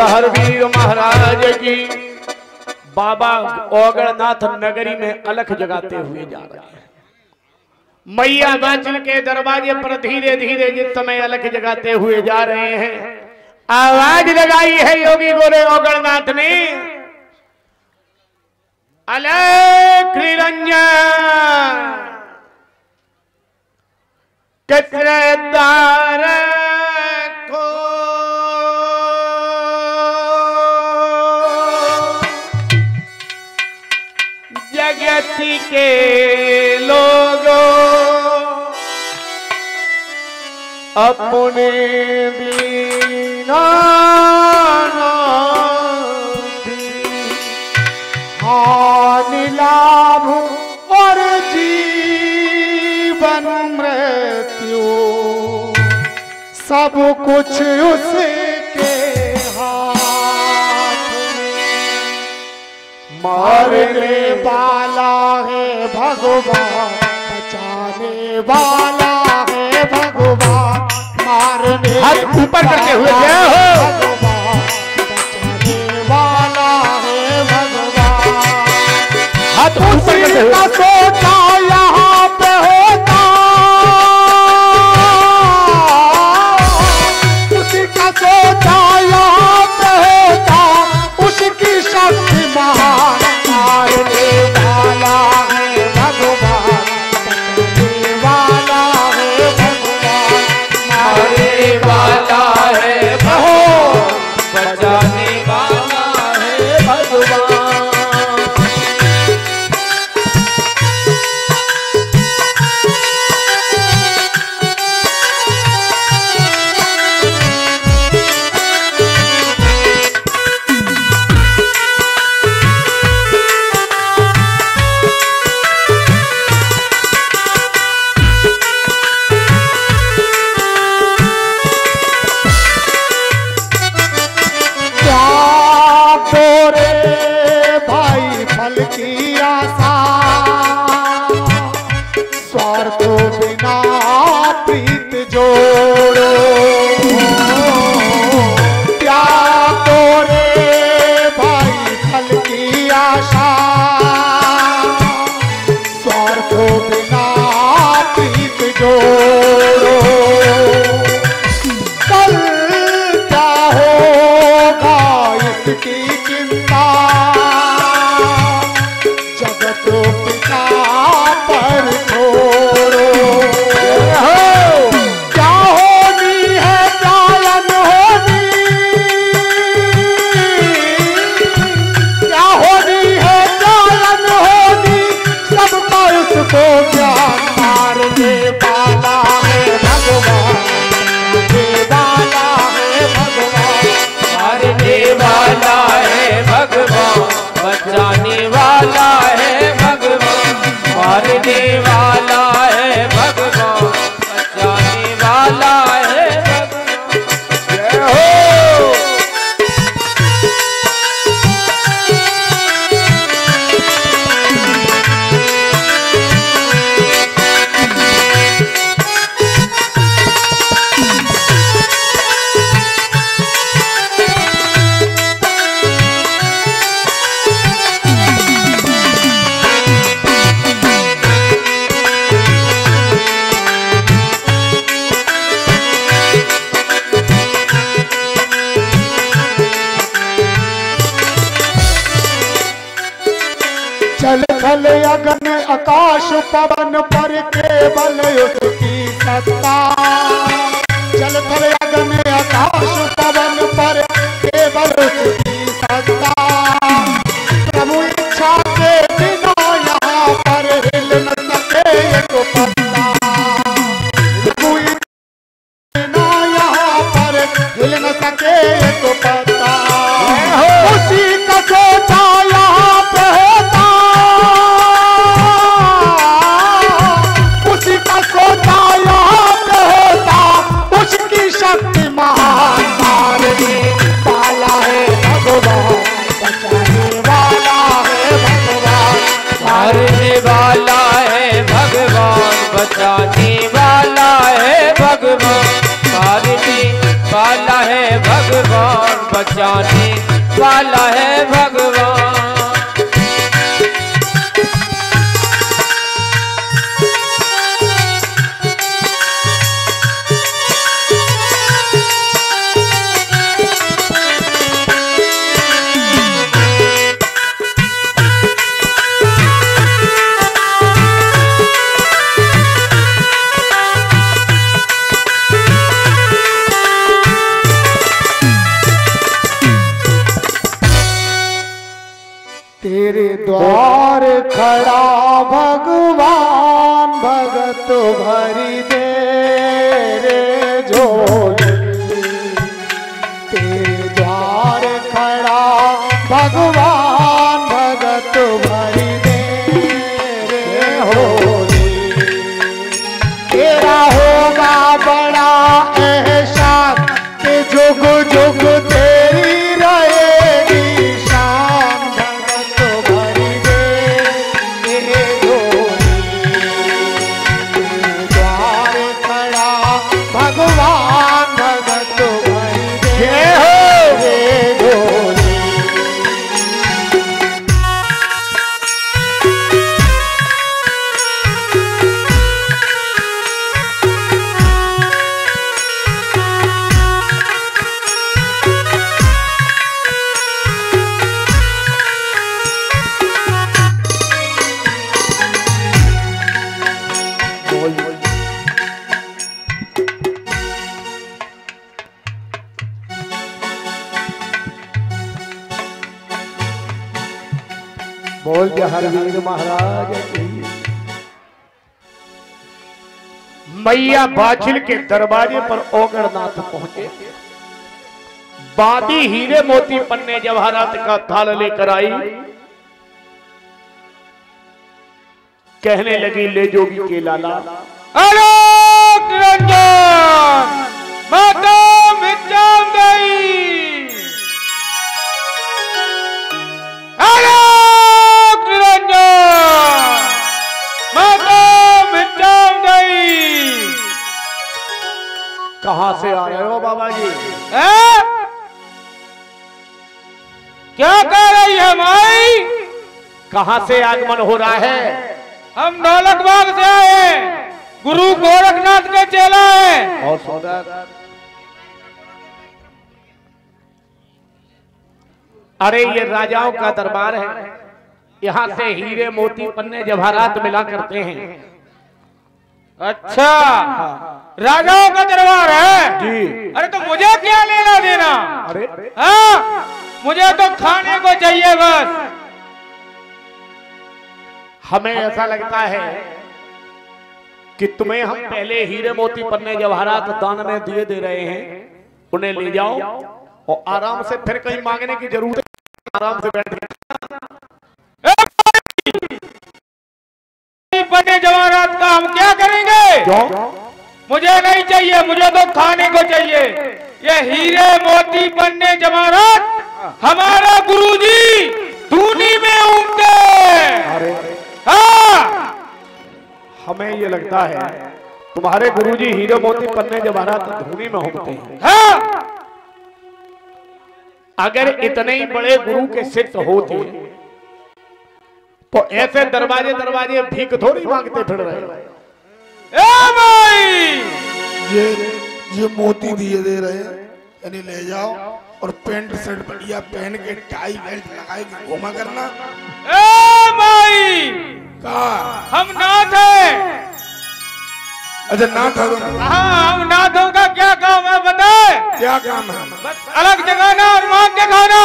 हर वीर महाराज की। बाबा ओगड़नाथ नगरी में अलख जगाते हुए जा रहे हैं। मैया बाचल के दरवाजे पर धीरे धीरे जिस समय अलख जगाते हुए जा रहे हैं, आवाज लगाई है योगी गोरे ओगड़नाथ ने, अलख निरंजन कितरेदार को जगत के लोगों अपने बिना हानि लाभ और जीवन मृत्यु सब कुछ उसके हाथ में। मारने वाला है भगवान, बचाने वाला है भगवान, मारने हाथ ऊपर करते हुए जय हो भगवान, बचाने वाला है भगवान। हाथ ऊपर करते हुए सोचा यहाँ पे होता, उसी का सोचा यहाँ पे होता, उसकी शक्ति महान, मारने वाला है फल की आशा, स्वार्थ बिना प्रीत जोड़ो, क्या तोरे भाई फल की आशा, स्वार्थ बिना प्रीत जोड़ो, कल क्या होगा इसकी चिंता, जगत पिता पर छोड़ो, क्या होनी है चालन होनी, क्या होनी है चालन होनी, सबका उसको ज्ञान, मारने वाला है भगवान, वाला है भगवान, मारने वाला है भगवान, बचाने वाला है भगवान, मारने वाला है भगवान, बचाने वाला है भगवान। जय हो। जल थल अगन आकाश पवन पर केवल उसकी सत्ता, जल थल अगन आकाश पवन पर केवल उसकी सत्ता, प्रभु इच्छा के बिना यहाँ पर हिल न सके एक पत्ता, प्रभु इच्छा के बिना यहाँ पर हिल न सके एक पत्ता, उसी का सोचा यहाँ पे होता, उसी का सोचा यहाँ पे होता, उसकी शक्ति महान, मारने वाला है भगवान, बचाने वाला है भगवान, मारने वाला है भगवान, बचाने वाला है भगवान, मारने वाला है भगवान, बचाने वाला है भगवान। तेरे द्वार खड़ा भगवान, भगत भरी दे रे झोली, तेरे द्वार खड़ा भगवान, भगत भरी दे रे होली, तेरा होगा बड़ा एहसान कि जुग जुग तेरी रहेगी शान, भगत भरी दे रे झोली, तेरे द्वार खड़ा भगवान, भगत भरी दे रे झोली। बोल जय हरवीर महाराज की। मैया बाछिल के दरवाजे पर ओगड़नाथ पहुंचे। बादी हीरे मोती पन्ने जवाहरात का थाल लेकर आई। कहने लगी ले जोगी के लाला, आलोक रंजन माता मिचाम गई, आलोक कहां से आगमन हो रहा है? हम दौलतबाग से आए हैं, गुरु गोरखनाथ के चेला है। और सुंदर, अरे ये राजाओं का दरबार है, यहाँ से हीरे मोती पन्ने जवाहरात मिला करते हैं। अच्छा, राजाओं का दरबार है जी। अरे तो मुझे क्या लेना देना? अरे हाँ, मुझे तो खाने को चाहिए बस। हमें ऐसा लगता है कि तुम्हें हम पहले हीरे मोती पन्ने जवाहरात दान में दिए दे रहे हैं, उन्हें ले जाओ और आराम से, फिर कहीं मांगने की जरूरत है, आराम से बैठ के। पन्ने जवाहरात का हम क्या करेंगे? क्यों? मुझे नहीं चाहिए, मुझे तो खाने को चाहिए। ये हीरे मोती पन्ने जवाहरात हमारा गुरुजी धूनी में उगते। अरे हाँ, हमें ये लगता है तुम्हारे गुरुजी हीरे मोती पन्ने जवाहरात धूनी में होते हैं। हाँ, अगर इतने ही बड़े गुरु के शिष्य होते तो ऐसे दरवाजे दरवाजे भीख थोड़ी मांगते फिर रहे। ए भाई, ये मोती दिए दे रहे हैं, यानी ले जाओ और पेंट शर्ट बढ़िया पहन के टाई बेल्ट लगाए के घूमा करना। ए भाई, का हम नाथ हैं। अच्छा ना था तुम? हाँ, हम नाथों का क्या काम है बताए? क्या काम है? बस अलग जगाना और मांग के खाना।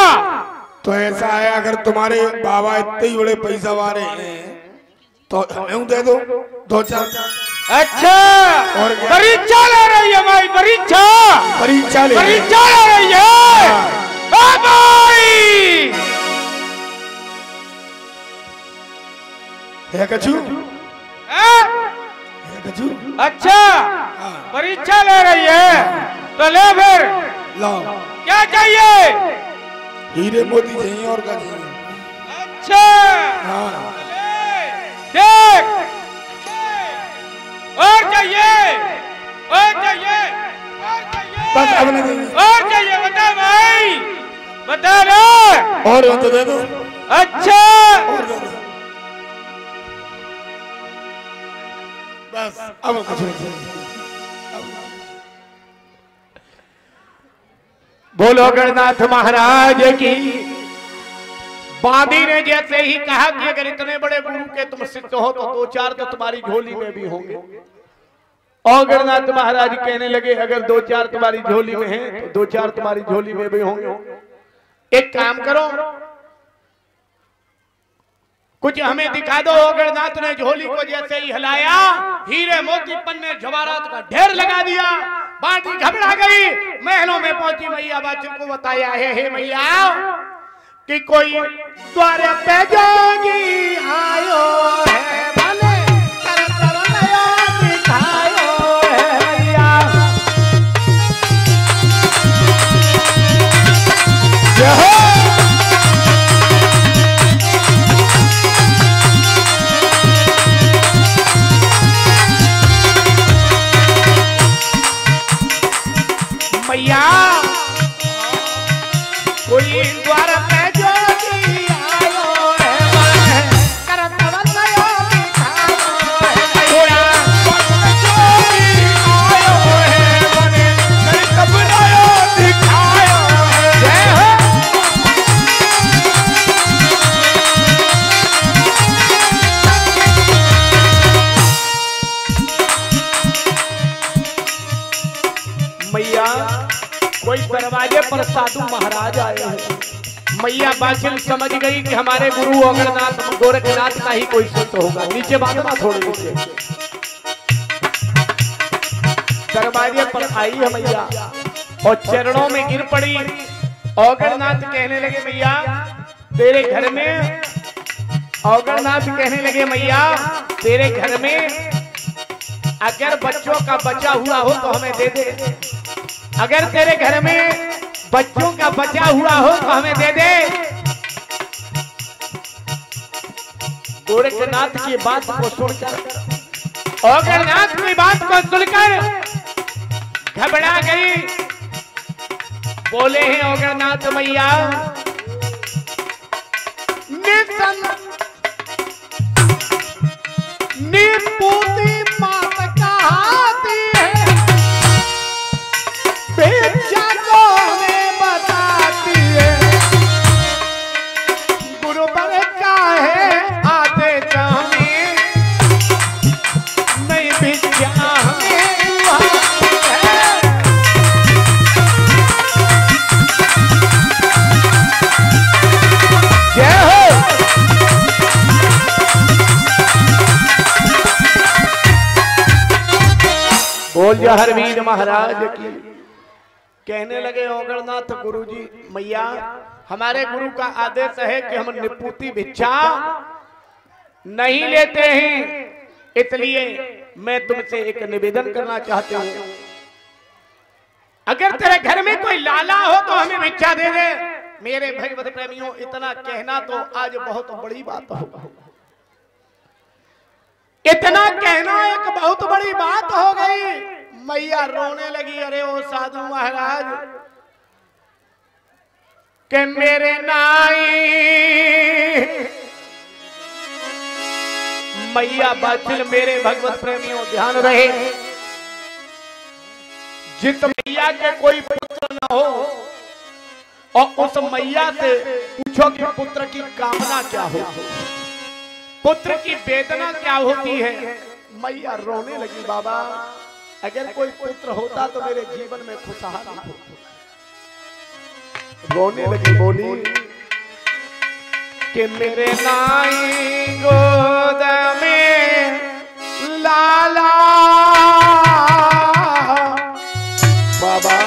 तो ऐसा है, अगर तुम्हारे बाबा इतने ही बड़े पैसा वाले हैं तो हमें दे दो 2-4। अच्छा, और क्या? परीक्षा ले रही है भाई, परीक्षा परीक्षा ले परीक्षा ले रही है। ए भाई, है कछु? ए? है कछु? अच्छा, हाँ, परीक्षा ले रही है तो ले फिर। लाओ, क्या चाहिए? हीरे मोती चाहिए और क्या चाहिए? अच्छा, हाँ, देख, और चाहिए, और चाहिए, और चाहिए, बस अब नहीं देंगे। और चाहिए, बता भाई, बता ना। और तो दे दो, अच्छा, और दे दो, बस अब कुछ नहीं चाहिए। बोलो गणनाथ महाराज की। बांदी ने जैसे ही कहा कि अगर इतने बड़े गुरु के तुम शिष्य हो तो 2-4 तो तुम्हारी झोली में भी होंगे। और गणनाथ महाराज कहने लगे अगर 2-4 तुम्हारी झोली में हैं तो 2-4 तुम्हारी झोली में भी होंगे। एक काम करो, कुछ हमें दिखा दो। गणनाथ ने झोली को जैसे ही हिलाया, हीरे मोती पन्ने जवाहरात का ढेर लगा दिया। बांदी घबरा गई, महलों में पहुंची। मैया बाचन को बताया है, हे मैया कि कोई द्वार पे जोगी आयो है, भले कर नया दिखायो है मैया। मैया कोई द्वार पे जोगी आयो है, भले कर नया दिखायो है मैया। जोगी आयो है, भले कर नया दिखायो है। जय हो। मैया कोई दरवाजे पर साधु महाराज आए हैं। मैया बाछिल समझ गई कि हमारे गुरु अगरनाथ गोरखनाथ का ही कोई शिष्य होगा। नीचे बांधना, थोड़े नीचे। दरवाजे पर आई है मैया और चरणों में गिर पड़ी। अगरनाथ कहने लगे मैया तेरे घर में, अगरनाथ कहने लगे मैया तेरे घर में अगर बच्चों का बचा हुआ हो तो हमें दे दे। अगर तेरे घर में बच्चों का बचा हुआ हो तो हमें दे दे। गोरखनाथ की बात को सुनकर, अगरनाथ की बात को सुनकर घबरा गई। बोले हैं अगरनाथ मैया बोल जा हरवीर महाराज की। कहने लगे ओगड़नाथ गुरु जी, मैया हमारे गुरु का आदेश है कि हम निपुति भिक्षा नहीं लेते हैं, इसलिए मैं तुमसे एक निवेदन करना चाहती हूँ, अगर तेरे घर में कोई लाला हो तो हमें भिक्षा दे दे। मेरे भगवत प्रेमियों, इतना कहना तो आज बहुत बड़ी बात हो, इतना कहना एक बहुत बड़ी बात हो गई। मैया रोने लगी, अरे ओ साधु महाराज के मेरे नाई मैया बाछिल, मेरे भगवत प्रेमियों ध्यान रहे, जिस मैया के कोई पुत्र न हो और उस मैया से पूछो कि पुत्र की कामना क्या हो, पुत्र की वेदना क्या होती है। मैया रोने लगी, बाबा अगर कोई पुत्र होता तो मेरे जीवन में खुशहाली होती। रोने लगी, बोली कि मेरे नाई गोद में लाला, बाबा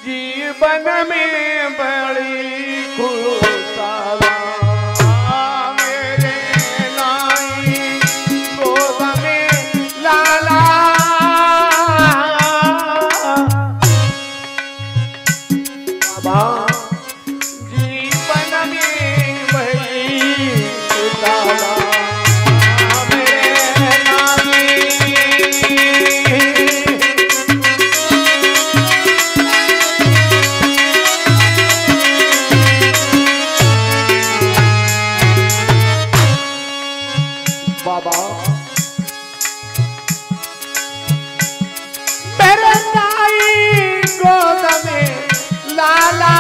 जीवन में बड़ी खुशहाली, मेरे नाई गोद में लाला, बाबा जीवन में बड़ी खुशहाली, मेरे नाई। बाबा मेरे नाई गोद में लाला,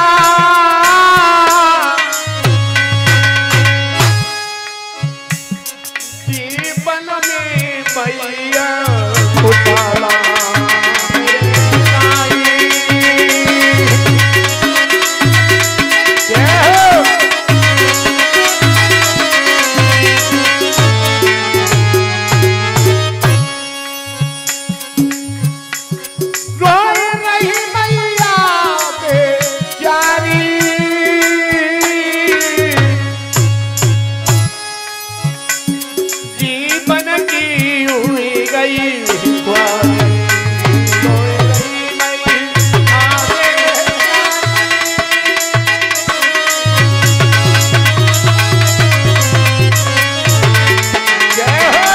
जीवन में भैया खुशहाली, मेरे नाई। जय हो। रोए रही मैया बेचारी, जीवन की हुई गई ख्वारी, रोए रही मैया बेचारी। जय हो।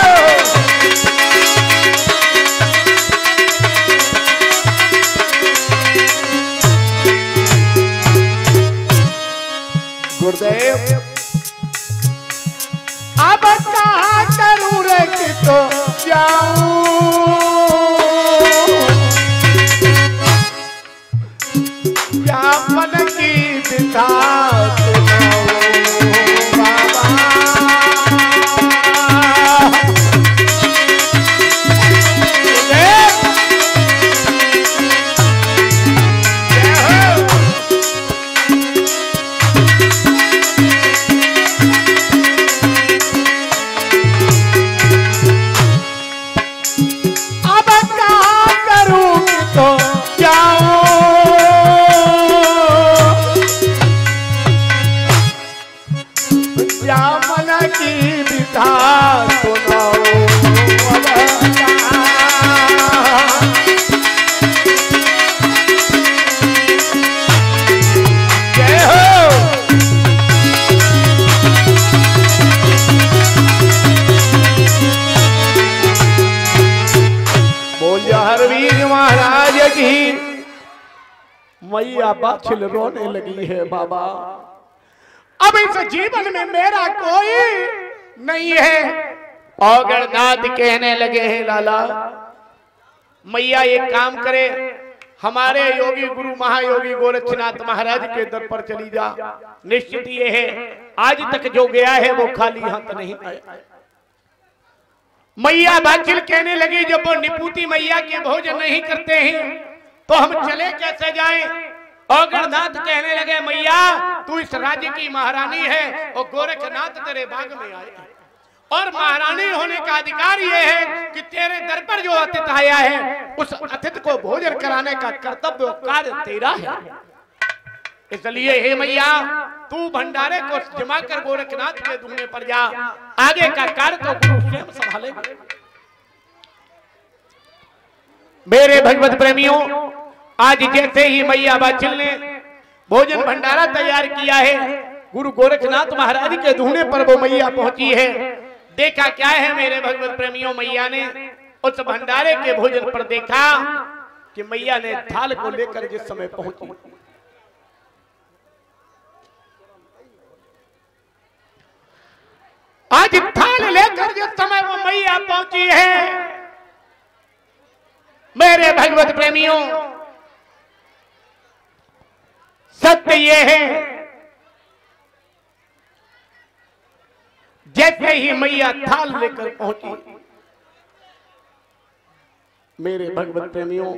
गुरुदेव अब कहाँ करूँ रे कि तो जाऊं, क्या मन की दिशा बाबा, अब क्या करूं तो जाऊं, क्या मन की विधा सुनाओ, जय हो। बोल हरवीर महाराज की। मैया बाछिल रोने लगी है, बाबा अब इस जीवन में मेरा कोई नहीं है। ओगड़नाथ कहने लगे हैं, लाला मैया एक काम करे, हमारे योगी गुरु महायोगी गोरक्षनाथ महाराज के दर पर चली जा। निश्चित ये है आज तक जो गया है वो खाली हाथ नहीं आया। मैया बाछिल कहने लगी, जब वो निपुति मैया के भोजन नहीं करते हैं तो हम चले कैसे जाएं। ओगड़नाथ कहने लगे, मैया तू इस राज्य की महारानी है और गोरखनाथ तेरे बाग में आए और महारानी होने का अधिकार यह है कि तेरे दर पर जो अतिथि आया है उस अतिथि को भोजन कराने का कर्तव्य कार्य तेरा है। इसलिए हे मैया तू भंडारे को जमा कर गोरखनाथ के दूल्हे पर जा, आगे का कार्य तो गुरु स्वयं संभालेगा। मेरे भगवत प्रेमियों, आज जैसे ही मैया बाछिल ने भोजन भंडारा तैयार किया है, गुरु गोरखनाथ महाराज के दूल्हे पर वो मैया पहुंची है। देखा क्या है मेरे भगवत प्रेमियों, मैया ने उस भंडारे के भोजन पर देखा कि मैया ने थाल को लेकर जिस समय पहुंची, आज थाल लेकर जिस समय वो मैया पहुंची है, मेरे भगवत प्रेमियों सत्य ये है, जैसे ही मैया थाल लेकर पहुंची, मेरे भगवत प्रेमियों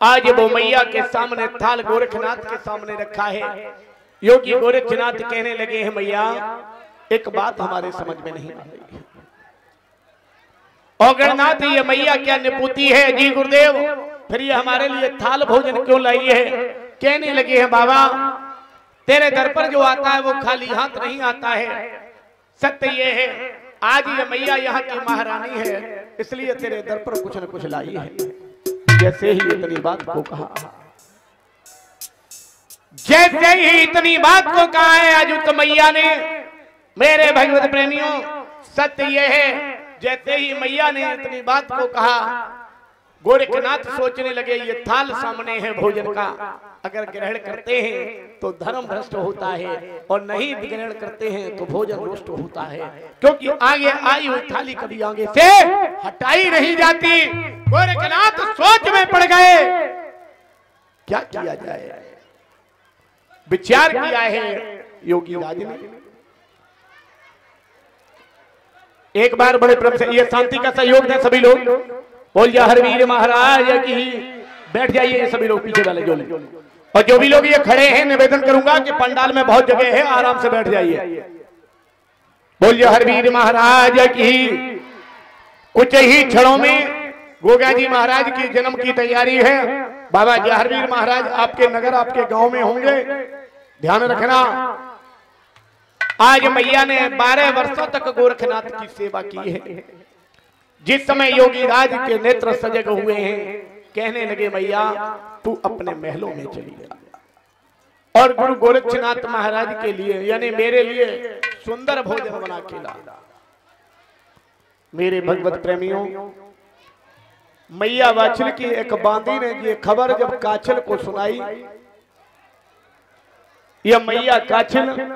आज वो मैया के सामने थाल गोरखनाथ के सामने रखा है। योगी गोरखनाथ कहने लगे हैं मैया एक बात हमारे समझ में नहीं आ रही है। औगणनाथ ये मैया क्या निपुती है? जी गुरुदेव, फिर ये हमारे लिए थाल भोजन क्यों लाई है? कहने लगे हैं बाबा तेरे दर पर जो आता है वो खाली हाथ नहीं आता है। सत्य ये है आज ये मैया यहाँ की महारानी है, इसलिए तेरे दर पर कुछ न कुछ लाई है। जैसे ही इतनी बात को कहा, जैसे ही इतनी बात को कहा है अजुत मैया ने, मेरे भगवत प्रेमियों सत्य यह है जैसे ही मैया ने इतनी बात को कहा, गोरखनाथ सोचने लगे ये थाल सामने है भोजन का, अगर ग्रहण करते हैं तो धर्म भ्रष्ट होता है और नहीं ग्रहण करते हैं तो भोजन नष्ट होता है, क्योंकि आगे आई हुई थाली कभी आगे से हटाई नहीं जाती। गोरखनाथ सोच में पड़ गए क्या किया जाए। विचार किया है योगी राज ने। एक बार बड़े प्रेम से ये शांति का सहयोग दें सभी लोग, बोल जा हरवीर महाराज की। बैठ जाइए ये सभी लोग पीछे वाले जो, और जो भी लोग ये खड़े हैं निवेदन करूंगा कि पंडाल में बहुत जगह है, आराम से बैठ जाइए। बोल जा हरवीर महाराज की। कुछ ही क्षणों में गोगा जी महाराज की जन्म की तैयारी है। बाबा जहरवीर महाराज आपके नगर आपके गांव में होंगे, ध्यान रखना। आज मैया ने 12 वर्षों तक गोरखनाथ की सेवा की है। जिस समय योगी राज के नेत्र सजग हुए हैं, कहने लगे मैया तू अपने महलों में चली जा और गुरु गोरखनाथ महाराज के लिए यानी मेरे लिए सुंदर भोजन बना के ला। मेरे भगवत प्रेमियों, मैया वाछिल की एक बांदी ने ये खबर जब काछिल को सुनाई, यह मैया काछिल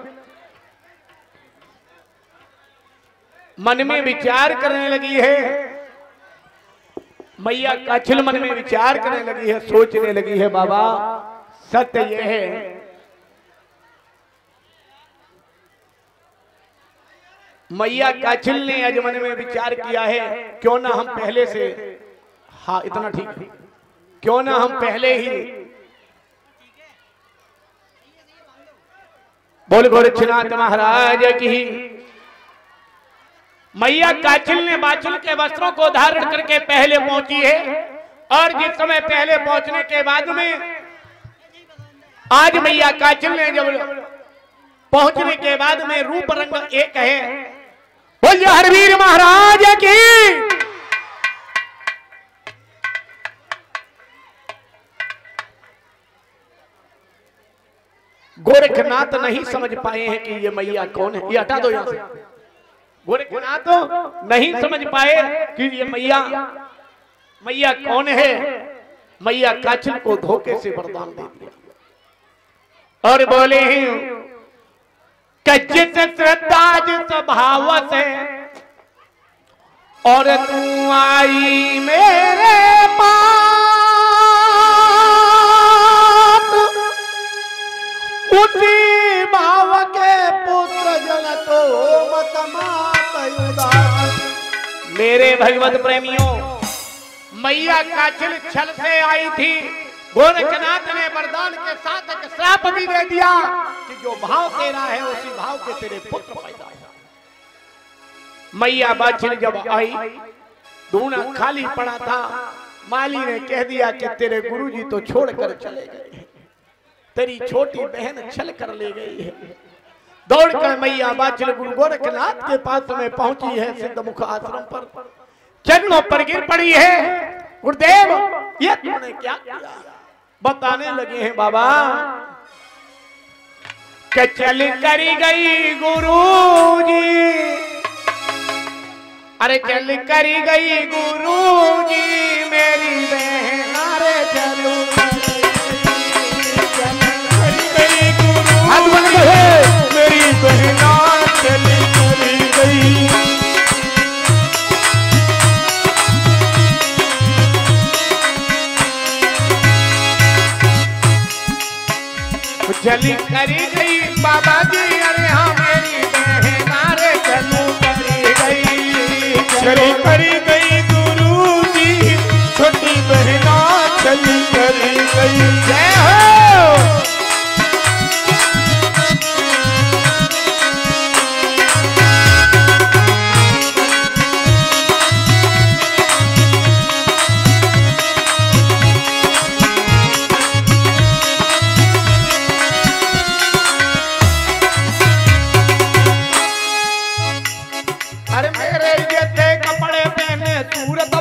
मन में विचार करने लगी है। मैया काछिल मन में विचार करने लगी है, सोचने लगी है बाबा सत्य यह है मैया काछिल ने आज मन में विचार किया है क्यों ना हम पहले से, हाँ इतना ठीक है, क्यों ना हम पहले ही बोल गोरखनाथ महाराज की। मैया काछिल ने बाछिल के वस्त्रों को धारण करके पहले पहुंची है और जिस समय पहले पहुंचने के बाद में आज मैया काछिल ने जब पहुंचने के बाद में रूप रंग एक है। बोल हरवीर महाराज की। गोरखनाथ नहीं समझ पाए हैं कि ये मैया कौन है। ये हटा दो यहां से। गोरखनाथ तो नहीं समझ पाए कि ये मैया कौन है। मैया काछिल को धोखे से वरदान दे दिया और बोले हैं जिस श्रद्धा जिस भाव से और तू आई मेरे पास उसी भाव के पुत्र जन तो मत मात उदास। मेरे भगवत प्रेमियों, मैया काछिल छल से आई थी। गोरखनाथ ने वरदान के साथ एक श्राप भी दे दिया कि जो भाव तेरा है उसी भाव के तेरे पुत्र पैदा हो। मैया बाछिल जब आई, दूना खाली पड़ा था। माली ने कह दिया कि तेरे गुरुजी तो छोड़कर चले गए, तेरी छोटी बहन छल कर ले गई है। दौड़कर मैया बाछिल गुरु गोरखनाथ के पास में पहुंची है। सिद्धमुख आश्रम पर चरणों पर गिर पड़ी है। गुरुदेव ये तुमने क्या किया? बताने लगे हैं बाबा कि चल करी गई गुरुजी, अरे चल करी गई गुरुजी मेरी बहन, अरे चलो करी गई गुरुजी मेरी बहना चल करी गई। चली करी गई बाबा जी, अरे हाँ मेरी बहन, अरे चलो करी गई, चली करी गई गुरुजी छोटी बहना चली करी गई। जय हो।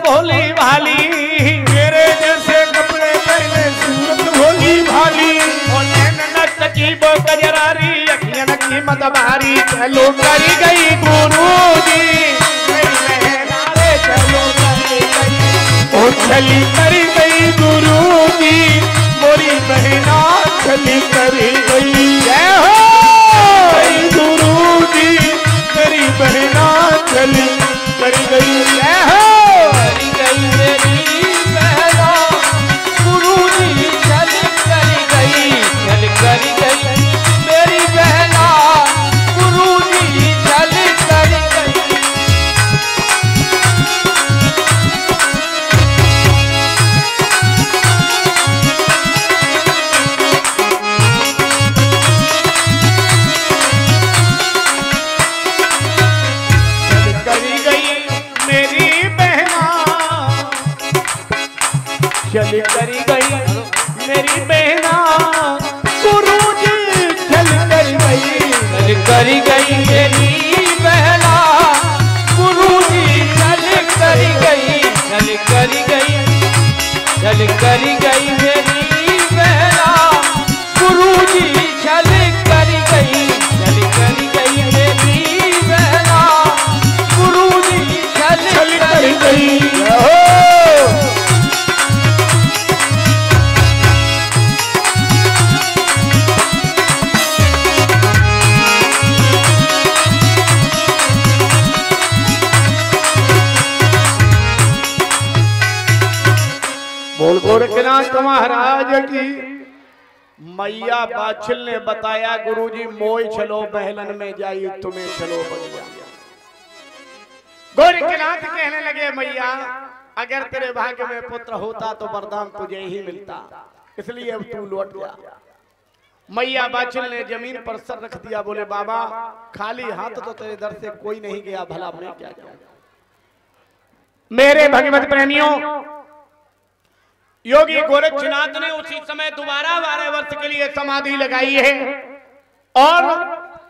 भोली भाली, मेरे जैसे कपड़े पहने सूरत भोली भाली, नकीब कजरारी अखियन की मतबारी, चलो करी गई गुरुजी मेरी बहन, अरे चलो करी गई। ओ चली करी गई गुरुजी मोरी बहना चली करी गई। जय हो। गुरुजी मेरी बहना चली करी गई। जय हो। चल करी गई मेरी बहना गुरुजी, चल करी गई, चल करी गई मेरी बहना गुरुजी, चल करी गई, चल करी गई, चल करी गई मेरी बहना गुरुजी, चल करी गई, चल करी गई मेरी बहना गुरुजी, चल करी गई। बोल गोरखनाथ महाराज की। मैया बाछिल ने बताया गुरुजी मोय चलो बहलन में जाई, तुम्हें चलो बलिया। गोरखनाथ कहने लगे मैया अगर तेरे भाग्य में पुत्र होता तो वरदान तुझे ही मिलता, इसलिए अब तू लौट जा। मैया बाछिल ने जमीन पर सर रख दिया, बोले बाबा खाली हाथ तो तेरे दर से कोई नहीं गया, भला मैं क्या जाऊं। मेरे भगवत प्रेमियों, योगी गोरक्षनाथ ने उसी समय दोबारा 12 वर्ष के लिए समाधि लगाई है और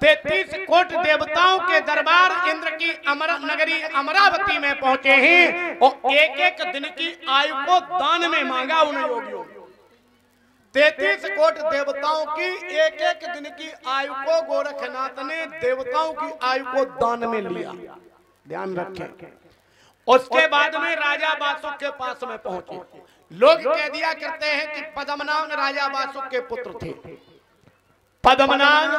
33 कोट देवताओं के दरबार इंद्र की अमर नगरी अमरावती में पहुंचे हैं और एक दिन की आयु को दान में मांगा उन योगियों। 33 कोट देवताओं की एक दिन की आयु को गोरखनाथ ने देवताओं की आयु को दान में लिया, ध्यान रखें। उसके बाद में राजा बासुक के पास में पहुंचे। लोग कह दिया करते हैं कि पद्मनाभ राजा बासुक के पुत्र थे। पद्मनाभ,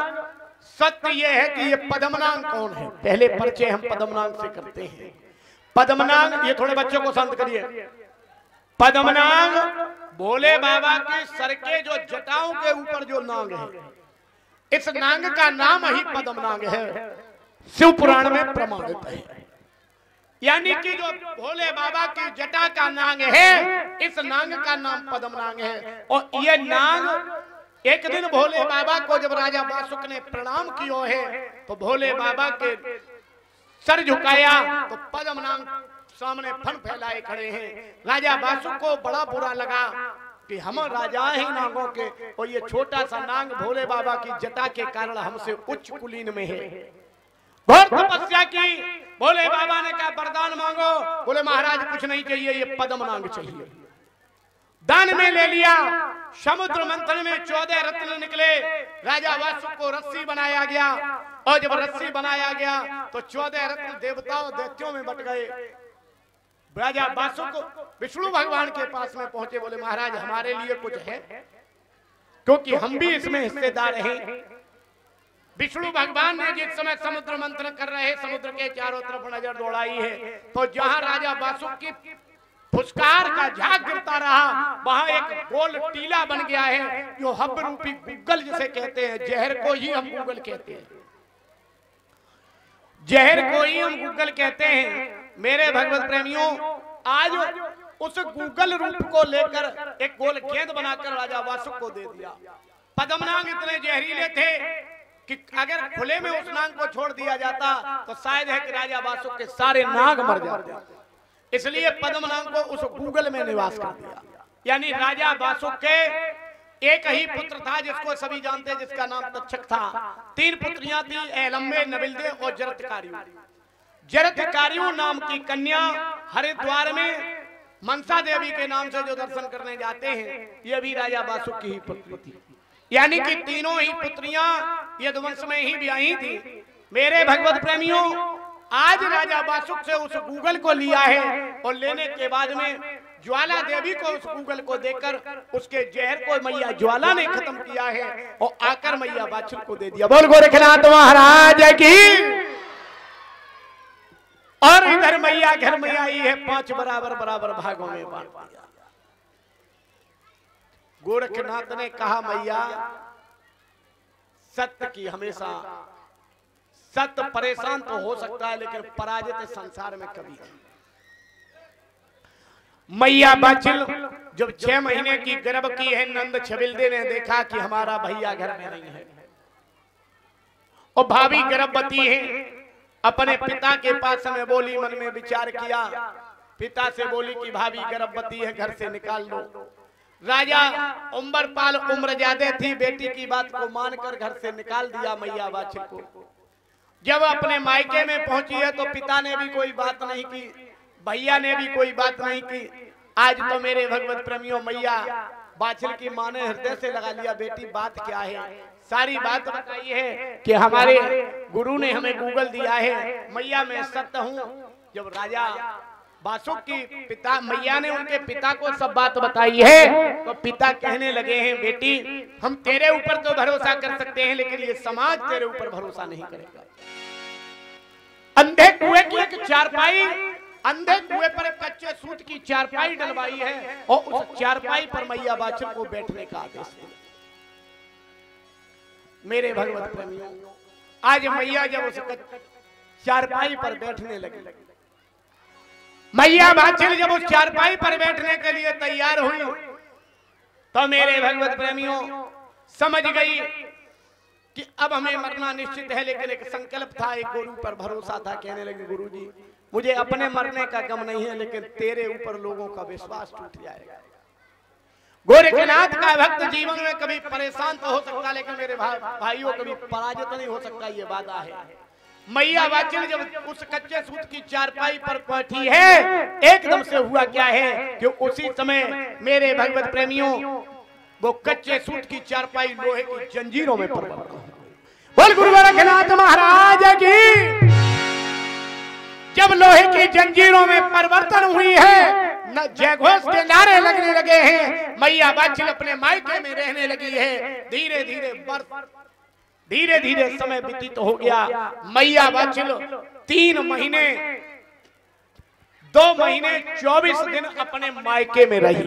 सत्य यह है कि ये पद्मनाभ कौन है, पहले परिचय हम पद्मनाभ से करते हैं। पद्मनाभ, ये थोड़े बच्चों को शांत करिए। पद्मनाभ भोले बाबा के सर के जो जटाओं के ऊपर जो नाग है, इस नाग का नाम ही पद्मनाभ है, शिव पुराण में प्रमाणित है। यानी कि जो भोले बाबा की जटा का नाग है, इस नाग का नाम पद्मनाग है। और ये नाग एक दिन भोले बाबा को जब राजा बासुक ने प्रणाम किया है, तो भोले बाबा के सर झुकाया तो पद्मनाग सामने फन फैलाए खड़े हैं। राजा बासुक को बड़ा बुरा लगा कि हम राजा हैं नागों के और ये छोटा सा नाग भोले बाबा की जटा के कारण हमसे उच्च कुलीन में है। घोर तपस्या की, भोले बाबा ने कहा वरदान मांगो। बोले महाराज कुछ नहीं चाहिए, ये पद्मनाग चाहिए। दान में ले लिया। समुद्र मंथन में 14 रत्न निकले। राजा वासुक को रस्सी बनाया गया और जब रस्सी बनाया गया तो 14 रत्न देवताओं दैत्यों में बट गए। राजा वासुक विष्णु भगवान के पास में पहुंचे। बोले महाराज हमारे लिए कुछ है, क्योंकि हम भी इसमें हिस्सेदार हैं। विष्णु भगवान ने जिस समय समुद्र मंथन कर रहे, समुद्र के चारों तरफ नजर दौड़ाई है तो जहां राजा वासुक की फुसकार का झाग गिरता रहा वहां एक गोल टीला बन गया है, जो हब रूपी गूगल जिसे कहते हैं। जहर को ही हम गूगल कहते हैं, जहर को ही हम गूगल कहते हैं। मेरे भगवत प्रेमियों, आज उस गूगल रूप को लेकर एक गोल गेंद बनाकर राजा वासुक को दे दिया। पद्मनाग इतने जहरीले थे कि अगर खुले में उस नाग को छोड़ दिया जाता तो शायद है कि राजा वासुक के सारे नाग मर जाते। इसलिए पद्मनाग को उस गूगल में निवास कर दिया। यानी राजा वासुक के एक ही पुत्र था जिसको सभी जानते, जिसका नाम तक्षक था। 3 पुत्रियां थी, एलम्बे, नबिल्दे और जरत्कार्यु। जरत्कार्यु नाम की कन्या हरिद्वार में मनसा देवी के नाम से जो दर्शन करने जाते हैं, ये भी राजा वासुक की ही पुत्री थी। यानी कि तीनों ही पुत्रियां यदुवंश में ही ब्याही थी। मेरे भगवत प्रेमियों, आज राजा वासुक से उस गूगल को लिया है और लेने के बाद में ज्वाला देवी को उस गूगल को देकर उसके जहर को मैया ज्वाला ने खत्म किया है और आकर मैया बाछुल को दे दिया। बोल गोरखनाथ महाराज की। और इधर मैया घर में आई है, 5 बराबर बराबर भागों में बांट दिया। गोरखनाथ ने कहा मैया सत्य की हमेशा, सत्य परेशान तो हो सकता है लेकिन पराजित संसार में कभी नहीं। मैया बाछिल जब 6 महीने की गर्भ की है, नंद छबिलदे ने देखा कि हमारा भैया घर में नहीं है और भाभी गर्भवती है। अपने पिता के पास में बोली, मन में विचार किया। पिता से बोली कि भाभी गर्भवती है, घर से निकाल लो। राजा उम्रपाल उम्र ज्यादा थी, बेटी की बात को मानकर घर से निकाल दिया मैया बाछिल को। जब अपने मायके में पहुंची है तो पिता ने भी कोई बात नहीं की, भैया ने भी कोई बात नहीं की। आज तो मेरे भगवत प्रेमियों, मैया बाछिल की मां ने हृदय से लगा लिया, बेटी बात क्या है। सारी बात बताई है कि हमारे गुरु ने हमें गूगल दिया है, मैया मैं सत्य हूँ। जब राजा वासुक की पिता मैया ने उनके पिता को सब बात बताई है तो पिता कहने लगे हैं, बेटी हम तेरे ऊपर तो भरोसा कर सकते हैं लेकिन ये समाज तेरे ऊपर भरोसा नहीं करेगा। अंधे कुएं की एक चारपाई, अंधे कुएं पर एक कच्चे सूत की चारपाई डलवाई है और उस चारपाई पर मैया बाछिल को बैठने का आदेश है। मेरे भगवत प्रेमियों, आज मैया जब उस चारपाई पर बैठने लगी, मैया बाछिल जब उस चारपाई पर बैठने के लिए तैयार हुई तो मेरे भगवत प्रेमियों समझ गई कि अब हमें मरना निश्चित है। लेकिन एक संकल्प था, एक गुरु पर भरोसा था। कहने लगे गुरुजी मुझे अपने मरने का गम नहीं है लेकिन तेरे ऊपर लोगों का विश्वास टूट जाएगा। गोरखनाथ का भक्त जीवन में कभी परेशान तो हो सकता लेकिन मेरे भाइयों कभी पराजित नहीं हो सकता, ये वादा है। मैया बाछिल जब उस कच्चे सूत की चारपाई पर बैठी है, एकदम से हुआ क्या है कि उसी समय मेरे भगवत प्रेमियों वो कच्चे सूत की चारपाई लोहे की जंजीरों में परिवर्तन हो गई। बोल गुरु गोरखनाथ महाराज की। जब लोहे की जंजीरों में परिवर्तन हुई है, न जयघोष के नारे लगने लगे हैं, मैया बाछिल अपने मायके में रहने लगी है। धीरे धीरे समय व्यतीत हो गया। मैया बाछिल 3 महीने 2 महीने 24 दिन अपने मायके में रही।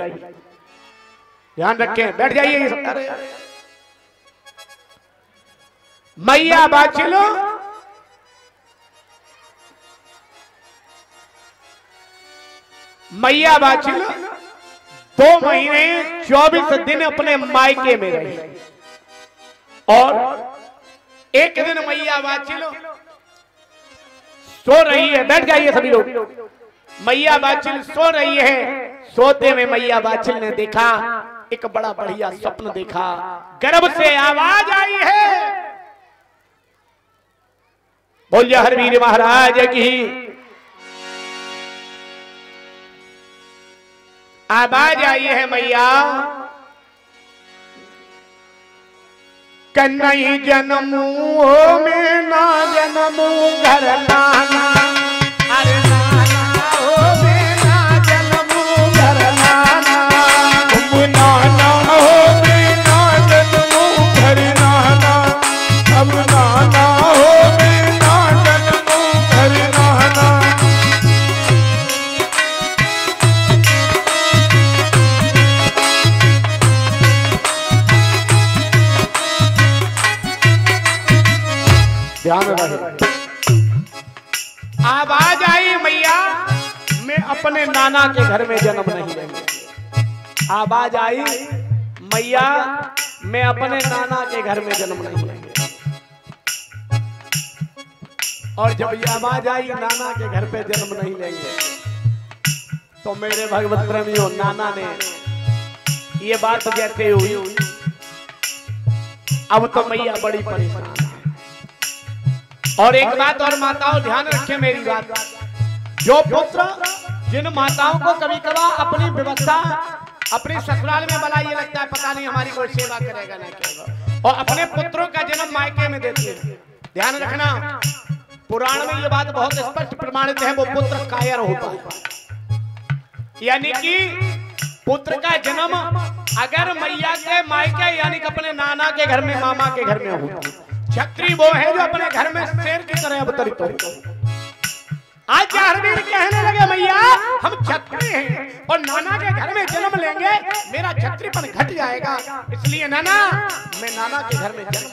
ध्यान रखें, बैठ जाइए। मैया बाछिल मैया बाछिल 2 महीने 24 दिन अपने मायके में रही और एक दिन मैया बाछिल सो रही है। बैठ जाइए सभी लोग। मैया बाछिल सो रही है। सोते में मैया बाछिल ने देखा, एक बड़ा बढ़िया स्वप्न देखा। गर्भ से आवाज आई है, बोलिए हरवीर महाराज की। आवाज आई है मैया, कन्हई जन्मू में ना जन्मू घर नाना, अरे नाना हो में ना जन्मू घर नाना, तुम नाना हो में ना जन्मू घर नाना, अब नाना हो में ना जन्मू घर नाना। ध्यान रहे। आवाज आई मैया, मैं अपने नाना के घर में जन्म नहीं लेंगे। आवाज आई मैया, मैं अपने नाना के घर में जन्म नहीं लेंगे। और जब ये आवाज आई नाना के घर पे जन्म नहीं लेंगे, तो मेरे भगवत प्रेमियों, नाना ने ये बात जैसे हुई, अब तो मैया बड़ी परेशान है। और एक बात और माताओं ध्यान रखें मेरी बात, जो पुत्र जिन माताओं को कभी कभार अपनी व्यवस्था अपने ससुराल में बला ये लगता है पता नहीं हमारी कोई सेवा करेगा ना करेगा, और अपने पुत्रों का जन्म मायके में देती है। ध्यान रखना, पुराण में ये बात बहुत स्पष्ट प्रमाणित है, वो पुत्र कायर होता है। यानी कि पुत्र का जन्म अगर मैया के मायके यानी कि अपने नाना के घर में, मामा के घर में होता है। छत्री वो है जो अपने घर में शेर की तरह अवतरित हो। आज जाहरवीर कहने लगे मैया हम छत्री हैं और नाना के घर में जन्म लेंगे, मेरा छत्रीपन घट जाएगा, इसलिए नाना मैं नाना के घर में जन्म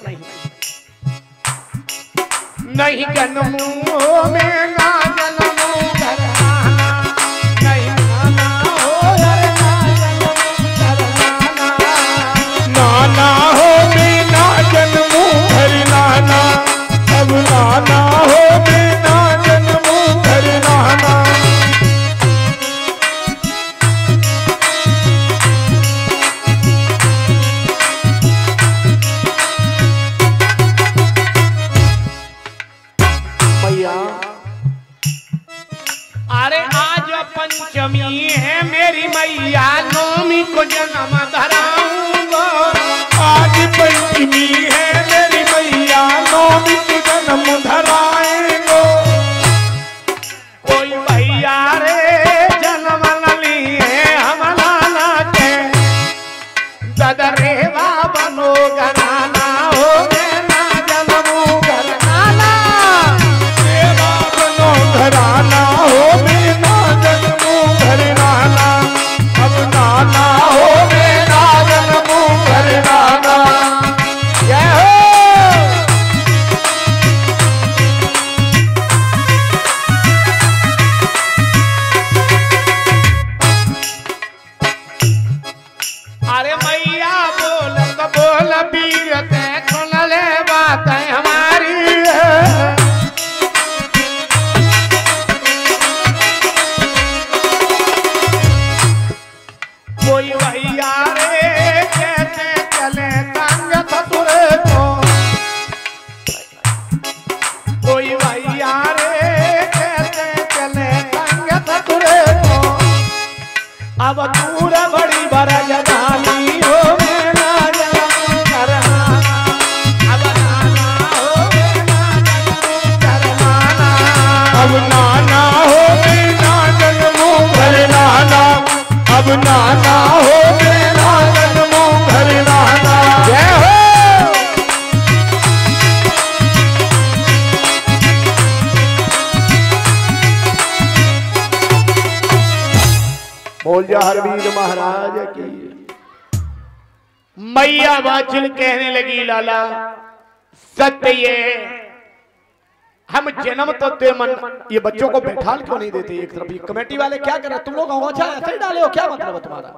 नहीं जन्मू में ना जन्मू घर नाना, नहीं नाना हो घर ना जन्मू घर नाना, नाना हो में ना जन्मू घर नाना, अब नाना हो में ना जन्मू घर नाना। मैया अरे आज पंचमी है मेरी मैया, नौमी को जन्म धराऊंगा। आज पंचमी है मेरी मैया, नौमी को जन्म धराएंगो। कोई भैया रे जन्म न लिए हम नाना के, ददरे बनो घराना हो गए ना जन्मू घर नाना, तेरा बनो घराना हो में ना जन्मू घर नाना, अब नाना हो में ना जन्मू घर नाना। जय हो। अरे मैया बोल तो बोल वीर ते सुन ले बात हमारी, कोई भैया रे कैसे चले तंग ससुर को, कोई भैया रे कैसे चले तंग ससुर को, अब दूर बड़ी बरज धानी हो में ना जन्मू घर नाना, अब नाना हो में ना जन्मू घर नाना, अब नाना हो में ना जन्मू घर नाना, अब नाना हो में ना जन्मू घर नाना। जय हो। बोल जा हरवीर महाराज की। मैया बाछिल कहने लगी लाला सत्य ये हम जन्म तो ते मन, ये बच्चों को बैठाल क्यों नहीं देते एक तरफ? ये कमेटी वाले क्या कर रहे हैं? तुम लोग औंचा ऐसे ही डाले हो, क्या मतलब है तुम्हारा?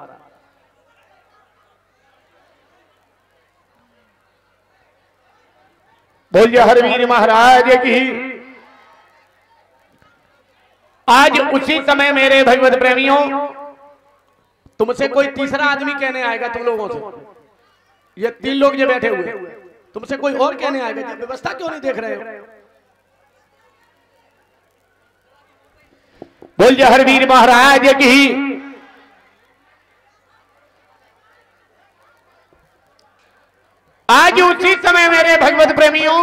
बोलिए हरवीर महाराज की। आज उसी समय मेरे भगवत प्रेमियों तुमसे कोई तीसरा आदमी कहने आएगा तुम लोगों से, ये 3 लोग जो बैठे हुए तुमसे कोई और कहने आएगा कि व्यवस्था क्यों नहीं देख रहे हो। बोल जहरवीर महाराज की। आज उसी समय मेरे भगवत प्रेमियों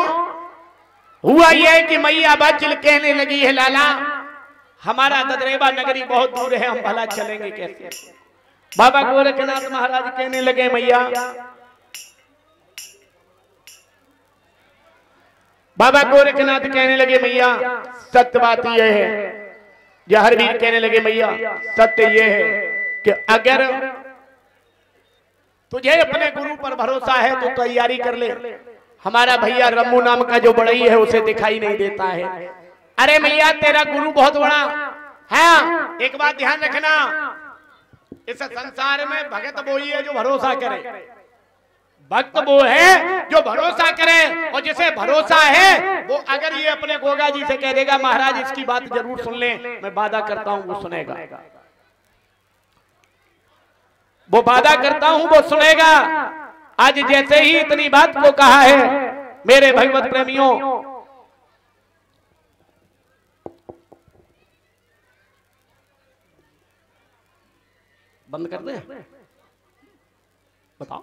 हुआ यह कि मैया बाचिल कहने लगी है लाला हमारा ददरेवा नगरी बहुत दूर है, हम भला चलेंगे कैसे। बाबा गोरखनाथ महाराज कहने लगे मैया, बाबा गोरखनाथ कहने लगे मैया सत्य बात यह है, जहरवीर कहने लगे मैया सत्य यह है कि अगर तुझे अपने गुरु पर भरोसा है तो तैयारी कर ले। हमारा भैया रम्मू नाम का जो बड़ई है उसे दिखाई नहीं देता है। अरे मैया तेरा गुरु बहुत बड़ा है। एक बात ध्यान रखना, इस संसार में भगत वो ही है जो भरोसा करे, भक्त वो है जो भरोसा करे, और जिसे भरोसा है वो अगर ये अपने गोगा जी से कह देगा महाराज इसकी बात जरूर सुन ले, मैं वादा करता हूं वो सुनेगा, वो वादा करता हूं वो सुनेगा। आज जैसे ही इतनी बात को कहा है मेरे भगवत प्रेमियों, बंद कर दे, बताओ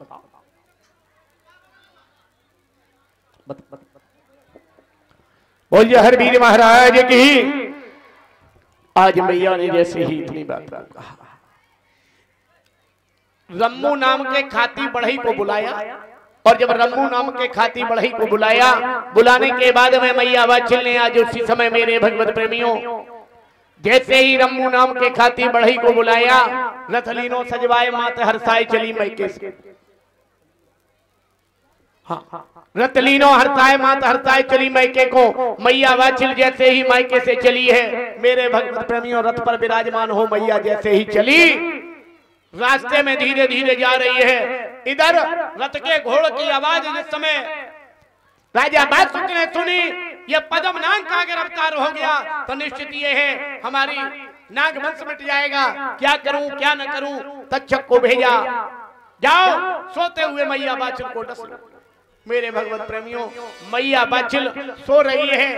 बोल जहरवीर महाराज की। आज मैया ने जैसे ही इतनी बात कहा, रम्मू नाम के खाती बढ़ई को बुलाया, और जब रम्मू नाम के खाती बढ़ई को बुलाया, बुलाने के बाद में मैया बाचिल ने आज उसी समय मेरे भगवत प्रेमियों जैसे ही रम्मू नाम के खाती बढ़ई को बुलाया, रथलीनो सजवाए मात हरसाए चली मैके से। हाँ, रतलीनो हरसाए मात हरसाए चली मैके को। मैया बाचिल जैसे ही मैके से चली है मेरे भगवत प्रेमियों, रथ पर विराजमान हो मैया जैसे ही चली, रास्ते में धीरे धीरे जा रही है। इधर रथ के घोड़ की आवाज जिस समय राजा बासुक ने सुनी ये पद्म नाग का अगर अवतार हो गया तो निश्चित ये है हमारी नाग वंश मिट जाएगा, क्या करूं क्या न करूं। तक्षक को भेजा, जाओ सोते हुए मैया बाचिल को डस लो। मेरे भगवत प्रेमियों मैया बाचिल सो रही है,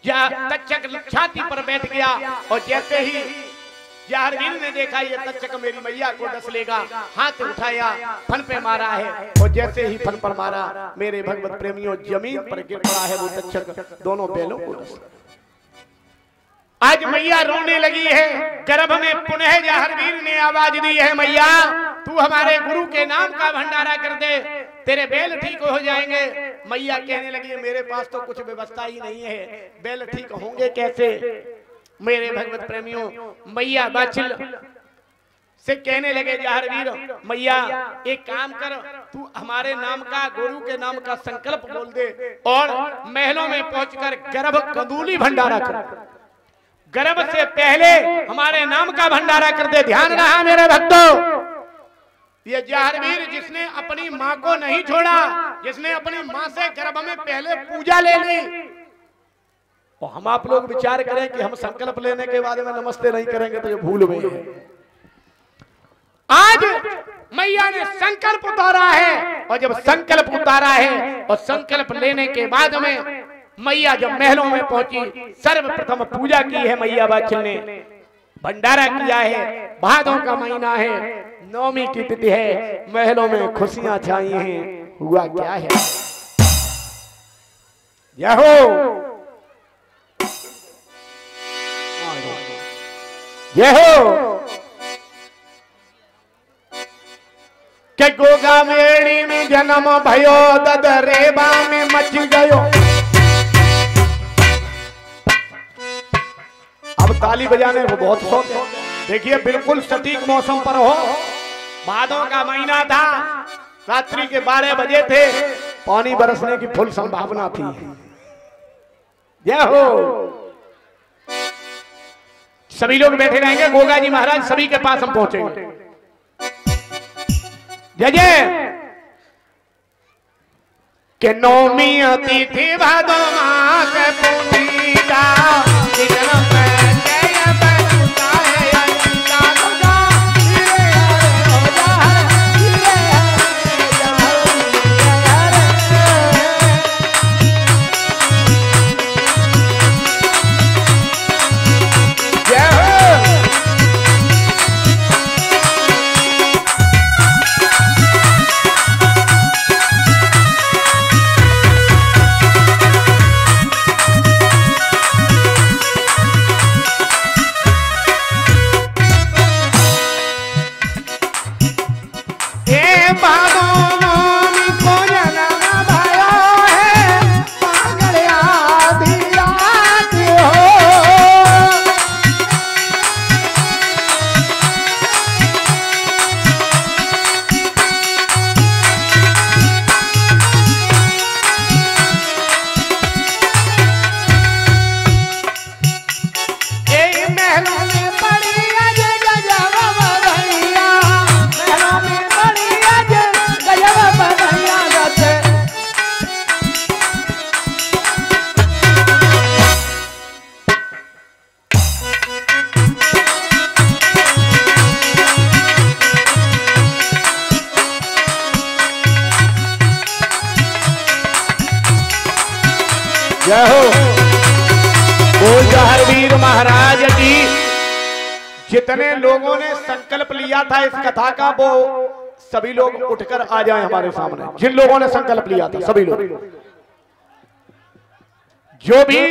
तक्षक छाती पर बैठ गया, और जैसे ही जहरवीर ने देखा ये तक्षक मेरी मैया को डस लेगा, हाथ उठाया फन पे मारा है, और जैसे ही फन पर मारा मेरे भगवत प्रेमियों जमीन पर गिर पड़ा है वो तक्षक दोनों बैलों को डस। आज मैया रोने लगी है, गर्भ में पुनः जहरवीर ने आवाज दी है मैया तू हमारे गुरु के नाम का भंडारा कर दे, तेरे बैल ठीक हो जाएंगे। मैया कहने लगी मेरे पास तो कुछ व्यवस्था ही नहीं है, बैल ठीक होंगे कैसे। मेरे भगवत प्रेमियों मैया बाचिल से कहने लगे जहरवीर मैया एक काम कर, तू हमारे नाम का गुरु के नाम का संकल्प बोल दे, और महलों में पहुंचकर गर्भ कंदूली भंडारा कर, गर्भ से पहले हमारे नाम का भंडारा कर दे। ध्यान रहा मेरे भक्तों, ये जहरवीर जिसने अपनी माँ को नहीं छोड़ा, जिसने अपनी माँ से गर्भ में पहले पूजा ले ली, और हम आप लोग विचार करें कि हम संकल्प लेने के बाद में नमस्ते नहीं करेंगे तो ये भूल में है। आज मैया ने संकल्प उतारा है, और जब संकल्प उतारा है और संकल्प लेने के बाद में मैया जब महलों में पहुंची, सर्वप्रथम पूजा की है मैया बाचिल ने, भंडारा किया है। भादों का महीना है, नवमी की तिथि है, महलों में खुशियां छाई हैं। हुआ क्या है, यह हो के गोगा मेड़ी में जन्म भयो, ददरेबा में मच गयो। अब ताली बजाने को बहुत शौक है। देखिए बिल्कुल सटीक मौसम पर हो, भादों का महीना था, रात्रि के 12 बजे थे, पानी बरसने की फुल संभावना थी। जय हो। सभी लोग बैठे रहेंगे, गोगा जी महाराज सभी के पास हम पहुंचेंगे। जय जय। के नौमी तिथि भादो मास पूजा बोल जहरवीर महाराज की। जितने लोगों ने संकल्प लिया था इस कथा का वो सभी लोग उठकर आ जाएं हमारे सामने। जिन लोगों ने संकल्प लिया था सभी लोग, जो भी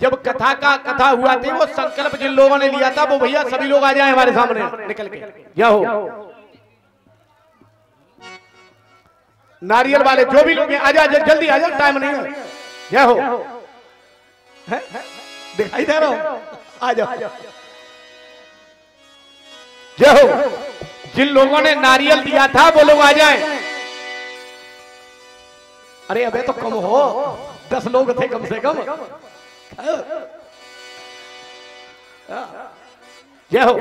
जब कथा हुआ थी वो संकल्प जिन लोगों ने लिया था वो भैया सभी लोग आ जाएं हमारे सामने निकल के। क्या हो नारियल वाले जो भी लोग आजा जल्दी आजा, टाइम नहीं है। क्या हो दिखाई दे रहा हो, आ जाओ। जय हो। जिन लोगों ने नारियल दिया था वो लोग आ जाएं। अरे अबे तो कम हो, 10 लोग थे कम से कम। जय हो।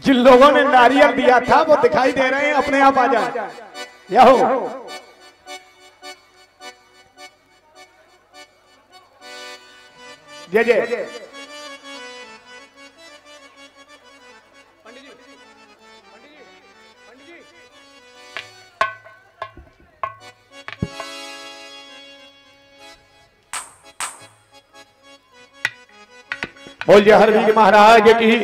जिन लोगों ने नारियल दिया था वो दिखाई दे रहे हैं, अपने आप आ जाए। या हो जय जय। पंडित जी बोल जहरवीर महाराज की।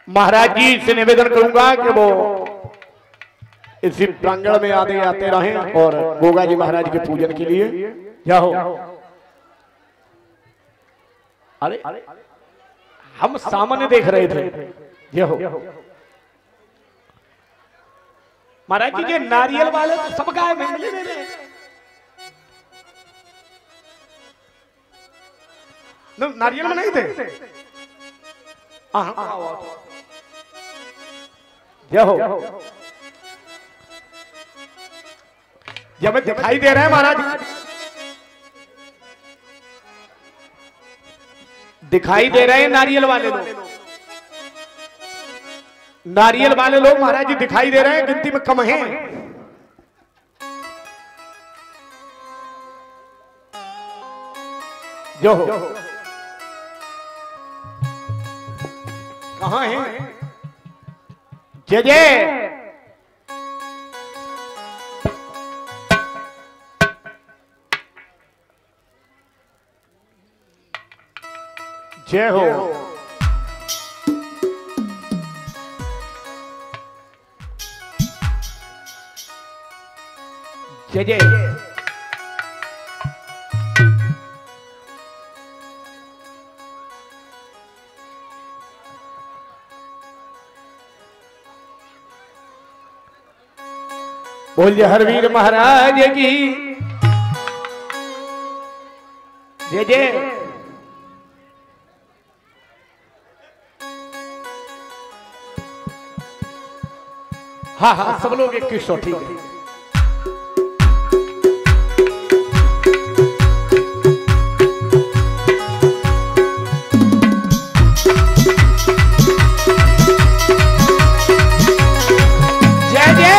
महाराज जी से निवेदन करूंगा कि वो इसी प्रांगण में आते रहें और गोगा जी महाराज के पूजन के लिए। क्या हो अरे हम सामान्य देख रहे थे। ये हो महाराज जी के नारियल वाले तो सब गाय मंगली दे रहे। नारियल में नहीं थे। जय हो। जब दिखाई दे रहे हैं महाराज, दिखाई दे रहे हैं नारियल वाले लोग। नारियल वाले लोग महाराज जी दिखाई दे रहे हैं, गिनती में कम हैं। जो हो कहां हैं? जय जय। जय हो। जय जय। बोल जहरवीर महाराज की। जय जय। हाँ हाँ सब लोग 2100 ठीक है। जय जय।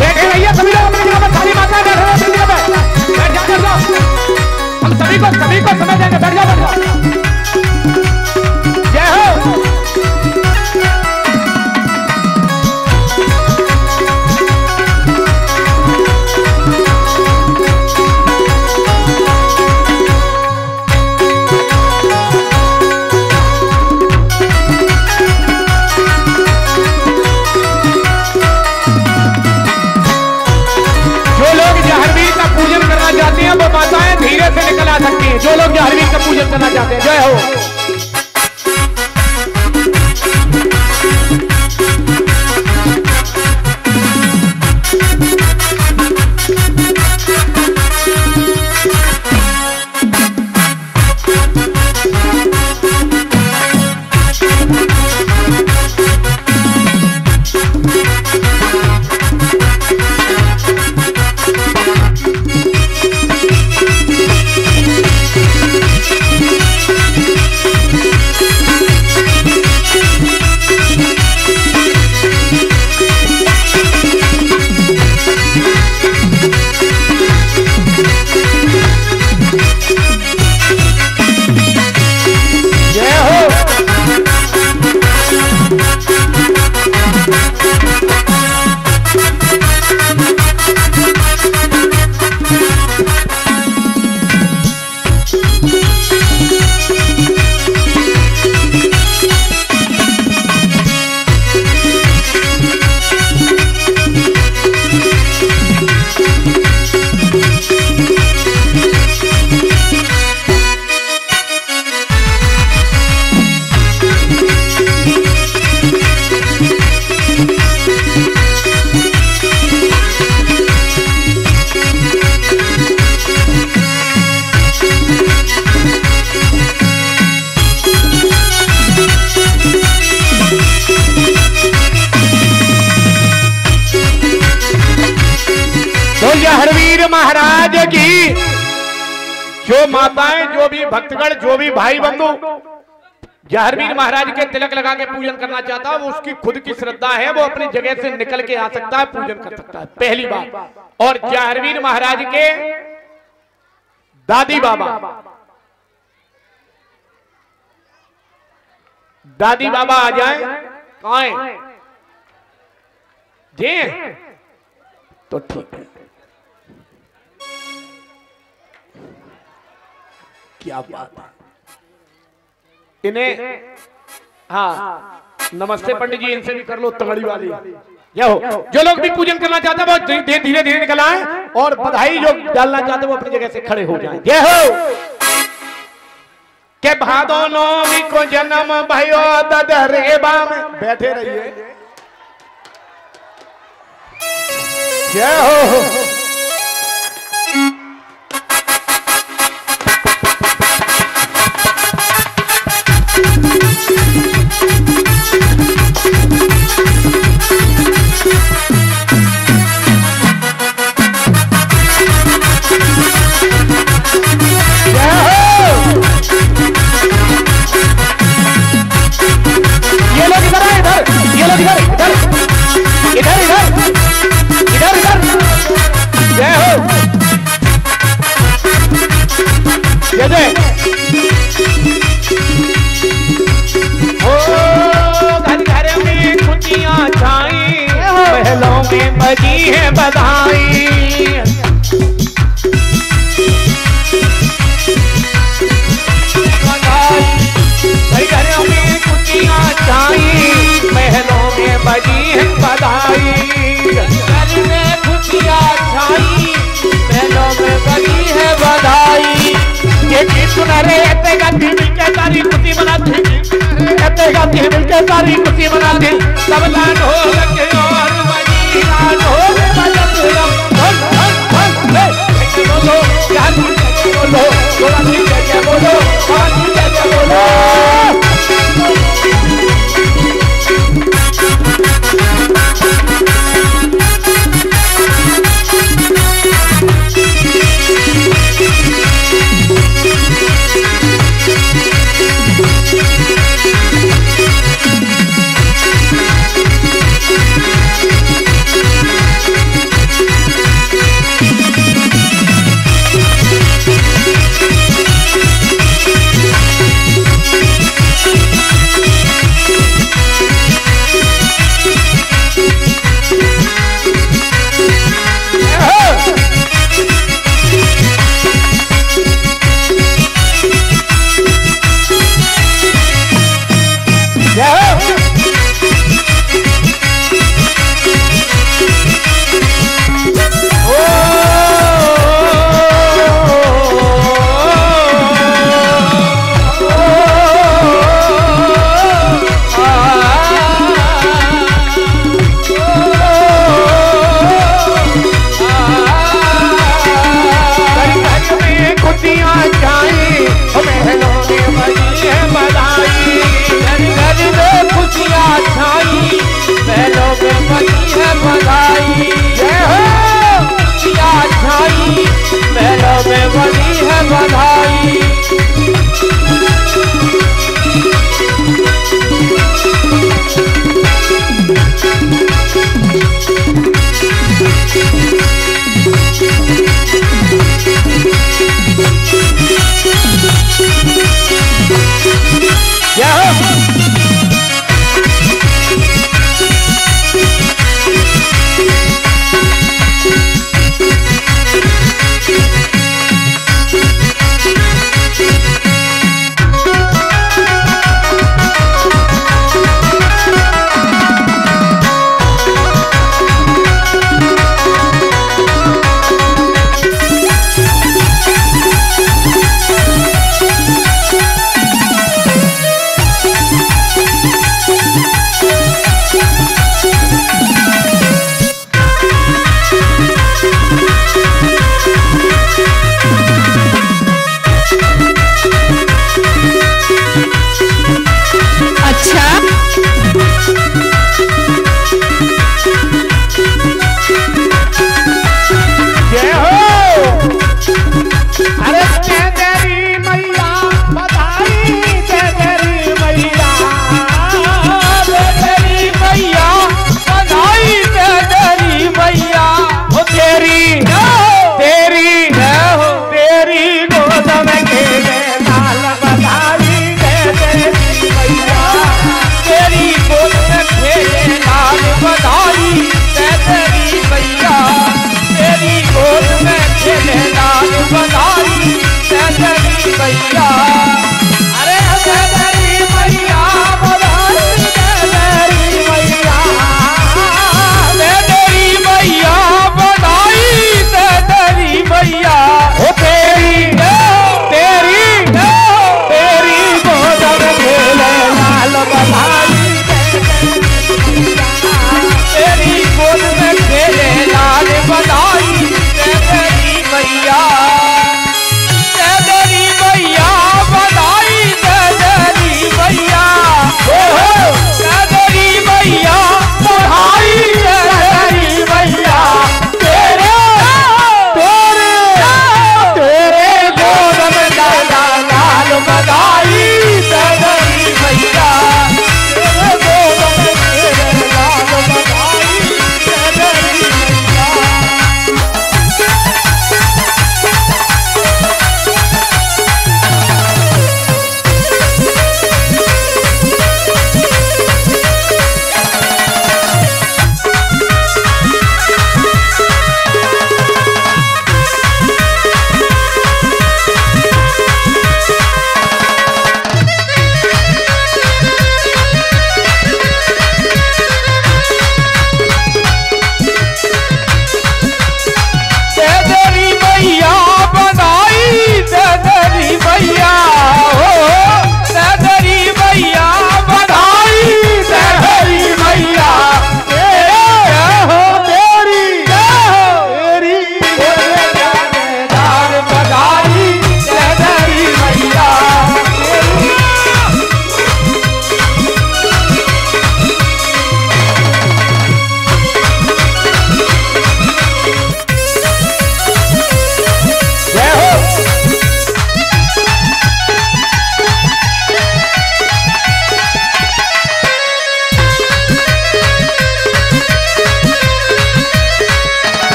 बैठे भैया सभी लोग अपनी जगह पर, सारी माता बैठ रहे अपनी जगह पे। बैठ जाओ। हम सभी को समय देंगे। बैठ जाओ। जय हो। वो माताएं धीरे से निकल आ सकती हैं, जो लोग जहरवीर का पूजन करना चाहते हैं। जय हो। वीर महाराज की जो माताएं, जो भी भक्तगण, जो भी भाई बंधु जहरवीर महाराज के तिलक लगा के पूजन करना चाहता है, वो उसकी खुद की श्रद्धा है, वो अपनी जगह से निकल के आ सकता है, पूजन कर सकता है, पहली बात। और जहरवीर महाराज के दादी बाबा आ जाए, कहाँ है जी? तो ठीक है, क्या बात है। इन्हें हाँ नमस्ते पंडित जी, इनसे भी कर लो तगड़ी वाली। या हो जो लोग भी पूजन करना चाहते हैं वो धीरे धीरे निकल आए, और बधाई जो डालना चाहते हैं वो अपनी जगह से खड़े हो जाएं। जय हो। के भादो नौमी को जन्म भयो ददरेबा में, बैठे रहिए। जय हो। बजी है बधाई, घरों में खुशियाँ छाई, महलों में बजी है बधाई। घर में खुशियाँ छाई, महलों में बजी है बधाई। ये गीत सुना रे एते गाती मिलके सारी खुशी मनाती, एते गाती मिलके सारी खुशी मनाती। सब लाड हो लगे और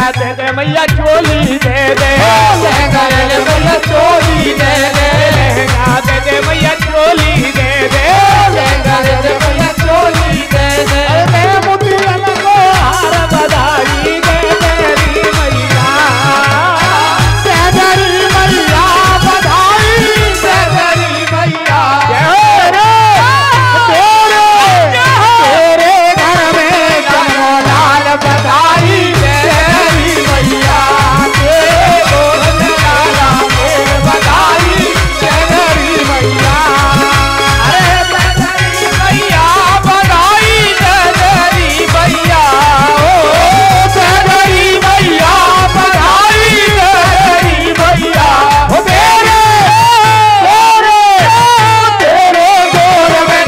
लहंगा दे दे मैया चोली दे दे, लहंगा दे दे मैया चोली दे दे, लहंगा दे दे मैया चोली दे दे, लहंगा दे दे मैया चोली दे दे। अरे मुदियन को हार बधाई दे तेरी मैया, दे तेरी मैया बधाई दे तेरी मैया। तेरे घर में कमलाल बधाई दे तेरी मैया, तेरे गोद लाला के बधाई दे तेरी मैया। अरे तेरी मैया बधाई दे तेरी मैया, ओ तेरी मैया बधाई दे तेरी मैया। ओ तेरे गोद में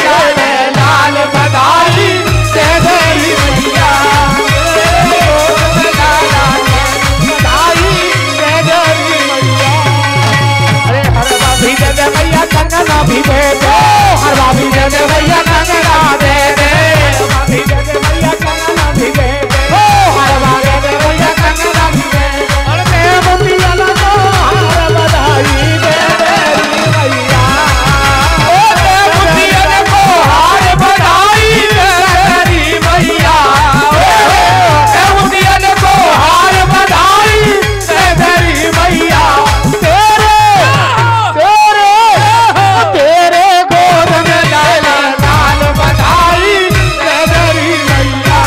लाल बधाई दे तेरी मैया, तेरे गोद में लाला के बधाई दे तेरी मैया। अरे हरवा भी दे दे मैया कंगना भी दे दे, हरवा भी दे दे मैया कंगना दे दे, हरवा भी दे दे मैया कंगना भी दे दे, हरवा दे दे मैया कंगना भी दे दे। अरे मुदियन को हार बधाई दे तेरी मैया, ओ मुदियन को हार बधाई दे तेरी मैया, ओ मुदियन को हार बधाई दे तेरी मैया। तेरे गोद में लाल बधाई दे तेरी मैया,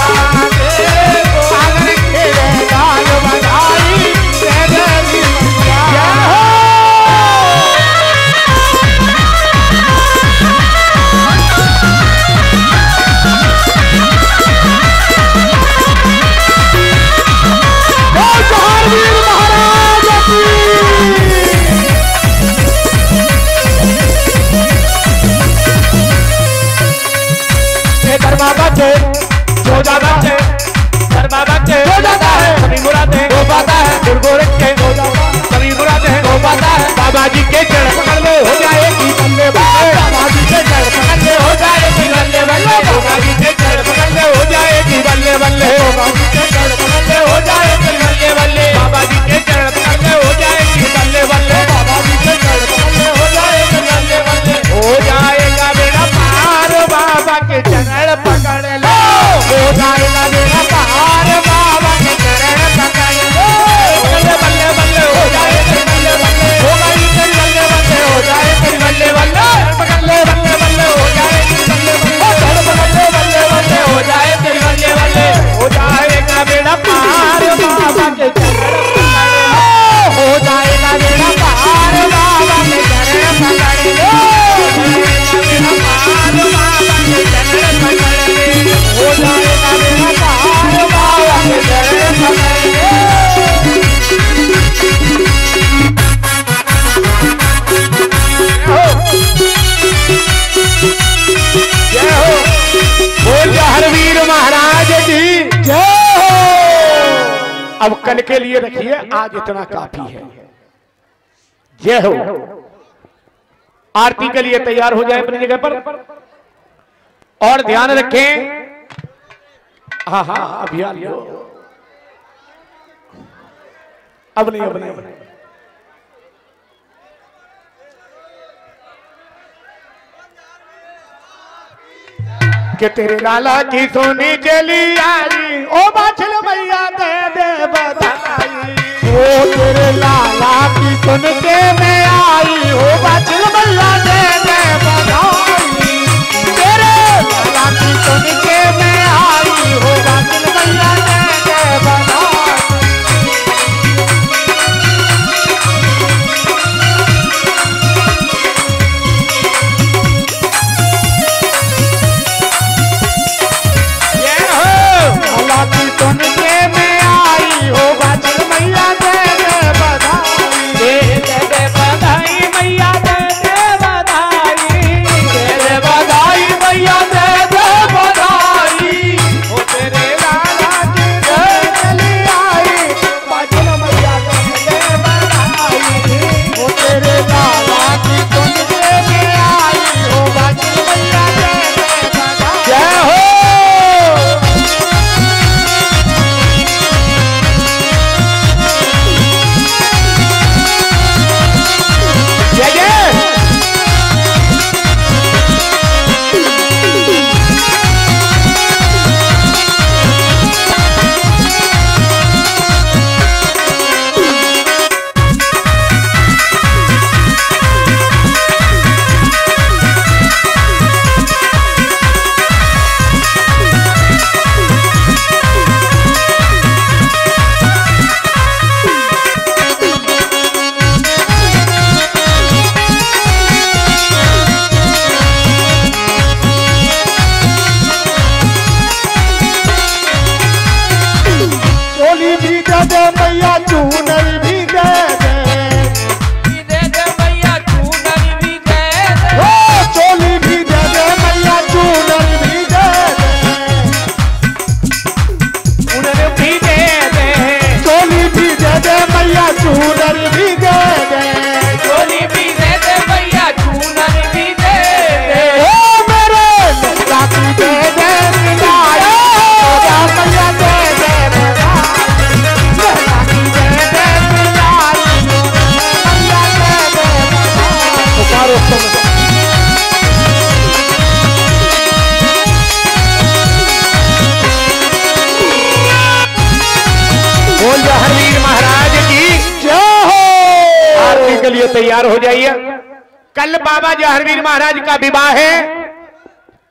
तेरे गोद में लाल बधाई दे तेरी मैया। जहांगीर महाराज की धर्मा बच्चे जो जाता है, धर्मा बच्चे जो जाता है सभी मुरादें हो पाता है, दुर्गोरख के हो जाता सभी मुरादें हो पाता है। बाबा जी के चरण पकड़ में हो जाएगी बल्ले बल्ले, बाबा जी के चरण पकड़ में हो जाएगी बल्ले बल्ले, बाबा जी के चरण पकड़ में हो जाएगी बल्ले बल्ले, बाबा जी के चरण पकड़ में हो जाएगी बल्ले बल्ले, बाबा जी के चरण पकड़ में हो जाएगी बल्ले बल्ले, बाबा जी के चरण पकड़ में हो जाएगी बल्ले बल्ले। हो जाएगा बेड़ा पार बाबा के चरण पकड़ लो, हो जाएगा बेड़ा पार बाबा के चरण पकड़ लो, बल्ले बल्ले बल्ले हो जाएगा बल्ले बल्ले, हो गई तेरी बल्ले बल्ले हो जाएगी बल्ले बल्ले, पकड़ ले बल्ले बल्ले हो जाएगी बल्ले बल्ले, पकड़ ले बल्ले बल्ले हो जाएगी बल्ले बल्ले। हो जाएगा बेड़ा पार बाबा के चरण पकड़ लो, हो जाएगा बेड़ा पार बाबा के चरण पकड़ लो, हो जाएगा बेड़ा पार बाबा के चरण पकड़ लो। जय हो, बोल हरवीर महाराज की जय हो। अब कल के लिए रखिए, आज इतना काफी है। जय हो। आरती के लिए तैयार हो जाए अपनी जगह पर, और ध्यान रखें। हाँ हाँ अभियान लो, अब नहीं अब नहीं। कि तेरे लाला की सोनी चली आई, ओ बाछल मैया दे दे बधाई, ओ तेरे लाला की सुन के मैं आई, ओ बाछल मैया दे दे बधाई, तेरे लाला की सुन के मैं आई, ओ बाछल मैया दे दे बधाई। सुन के मैं आई, हो बाछल मैया दे दे बधाई, दे दे दे मैया चूनर भी दे दे, दे दे मैया चूनर भी दे दे, ओ चोली भी दे दे मैया चूनर भी दे दे, चूनर भी दे दे, चोली भी दे दे मैया चूनर भी दे दे, चोली भी दे दे मैया चूनर भी दे दे, ओ मेरे लल्ला की दे दे मिलाई, मैया दे दे लल्ला की दे दे मिलाई, मैया दे दे पुकारो बोल जहांगीर महाराज की जय हो। आरती के लिए तैयार हो जाइए। कल बाबा जहांगीर महाराज का विवाह है।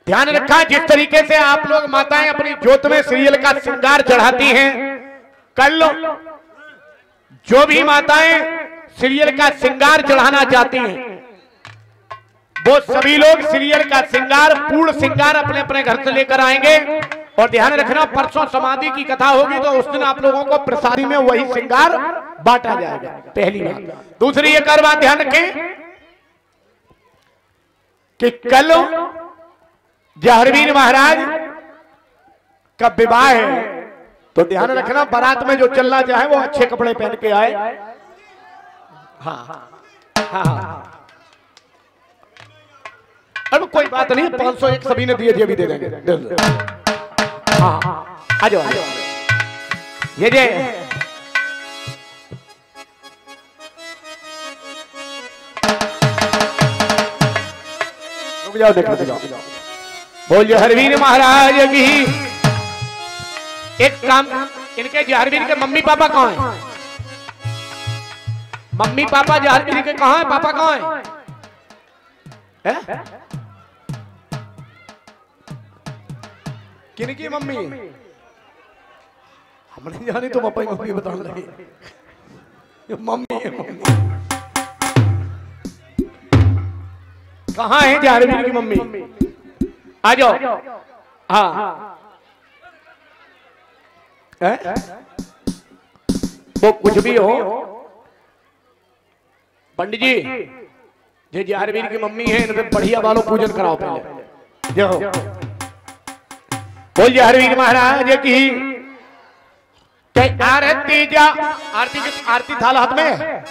ध्यान रखा, जिस तरीके से आप लोग माताएं अपनी ज्योत में सीरियल का श्रृंगार चढ़ाती हैं, कल जो भी माताएं सीरियल का श्रृंगार चढ़ाना चाहती हैं वो सभी लोग सीरियल का श्रृंगार, पूर्ण श्रृंगार अपने अपने घर से लेकर आएंगे। और ध्यान रखना, परसों समाधि की कथा होगी तो उस दिन आप लोगों को प्रसादी में वही श्रृंगार बांटा जाएगा। पहली बात। दूसरी एक और बात ध्यान रखें कि कल जहांगीर महाराज का विवाह है, तो ध्यान रखना बारात में जो चलना चाहे वो अच्छे कपड़े पहन के आए। हाँ हाँ, अब कोई बात नहीं, 501 सभी ने दिए, भी दे देंगे। हाँ आ जाओ, ये जे रुक जाओ, देखो जाओ। बोल जहांगीर महाराज की। एक काम, इनके जहांगीर के मम्मी पापा कहाँ हैं? मम्मी पापा जहांगीर के कहाँ हैं? पापा कहाँ हैं? किनकी मम्मी? हम नहीं जानी, तुम अपनी मम्मी बताने लगे। मम्मी है, मम्मी कहाँ है जहांगीर की मम्मी? आ जाओ। हाँ, वो कुछ भी हो, पंडित जी ये जहांगीर की मम्मी है, इनसे बढ़िया वालों पूजन कराओ पहले। जो बोल जहांगीर महाराज की। आरती जा, आरती थाल हाथ में,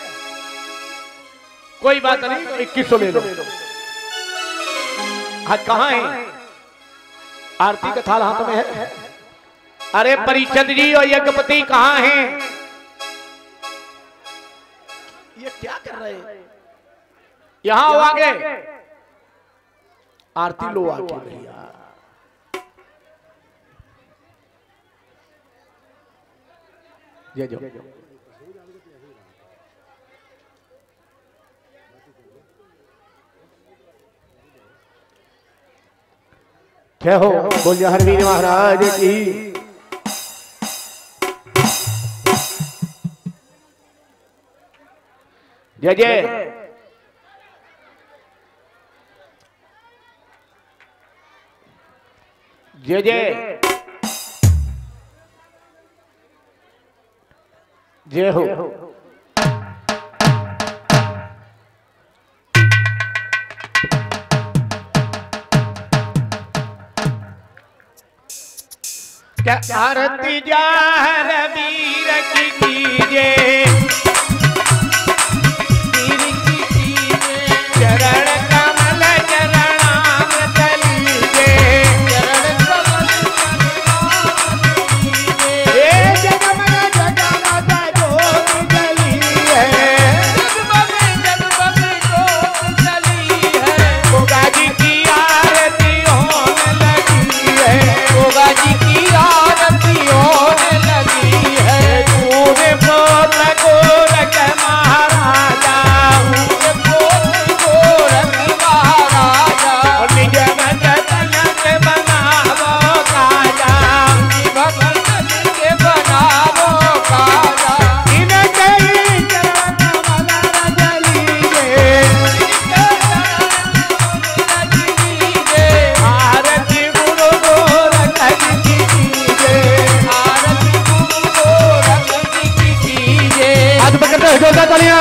कोई बात नहीं, 2100 ले लो। हाँ कहाँ है? आरती का थाल हाथ में है। अरे परिषद जी और यज्ञपति कहाँ हैं? ये क्या कर रहे हैं? यहां हो आगे। आरती लो आके भैया। जय जय। जय हो। बोल जहांगीर महाराज की। जय जय। जय जय। जय हो। क्या आरती जहांगीर की कीजिए, चरण कमल चरणामृत लीजिए, जगमग जगमग ज्योति जली है, गोगा जी की आरती होने लगी है, गोगा जी की आरती होने लगी है, तूने बढ़िया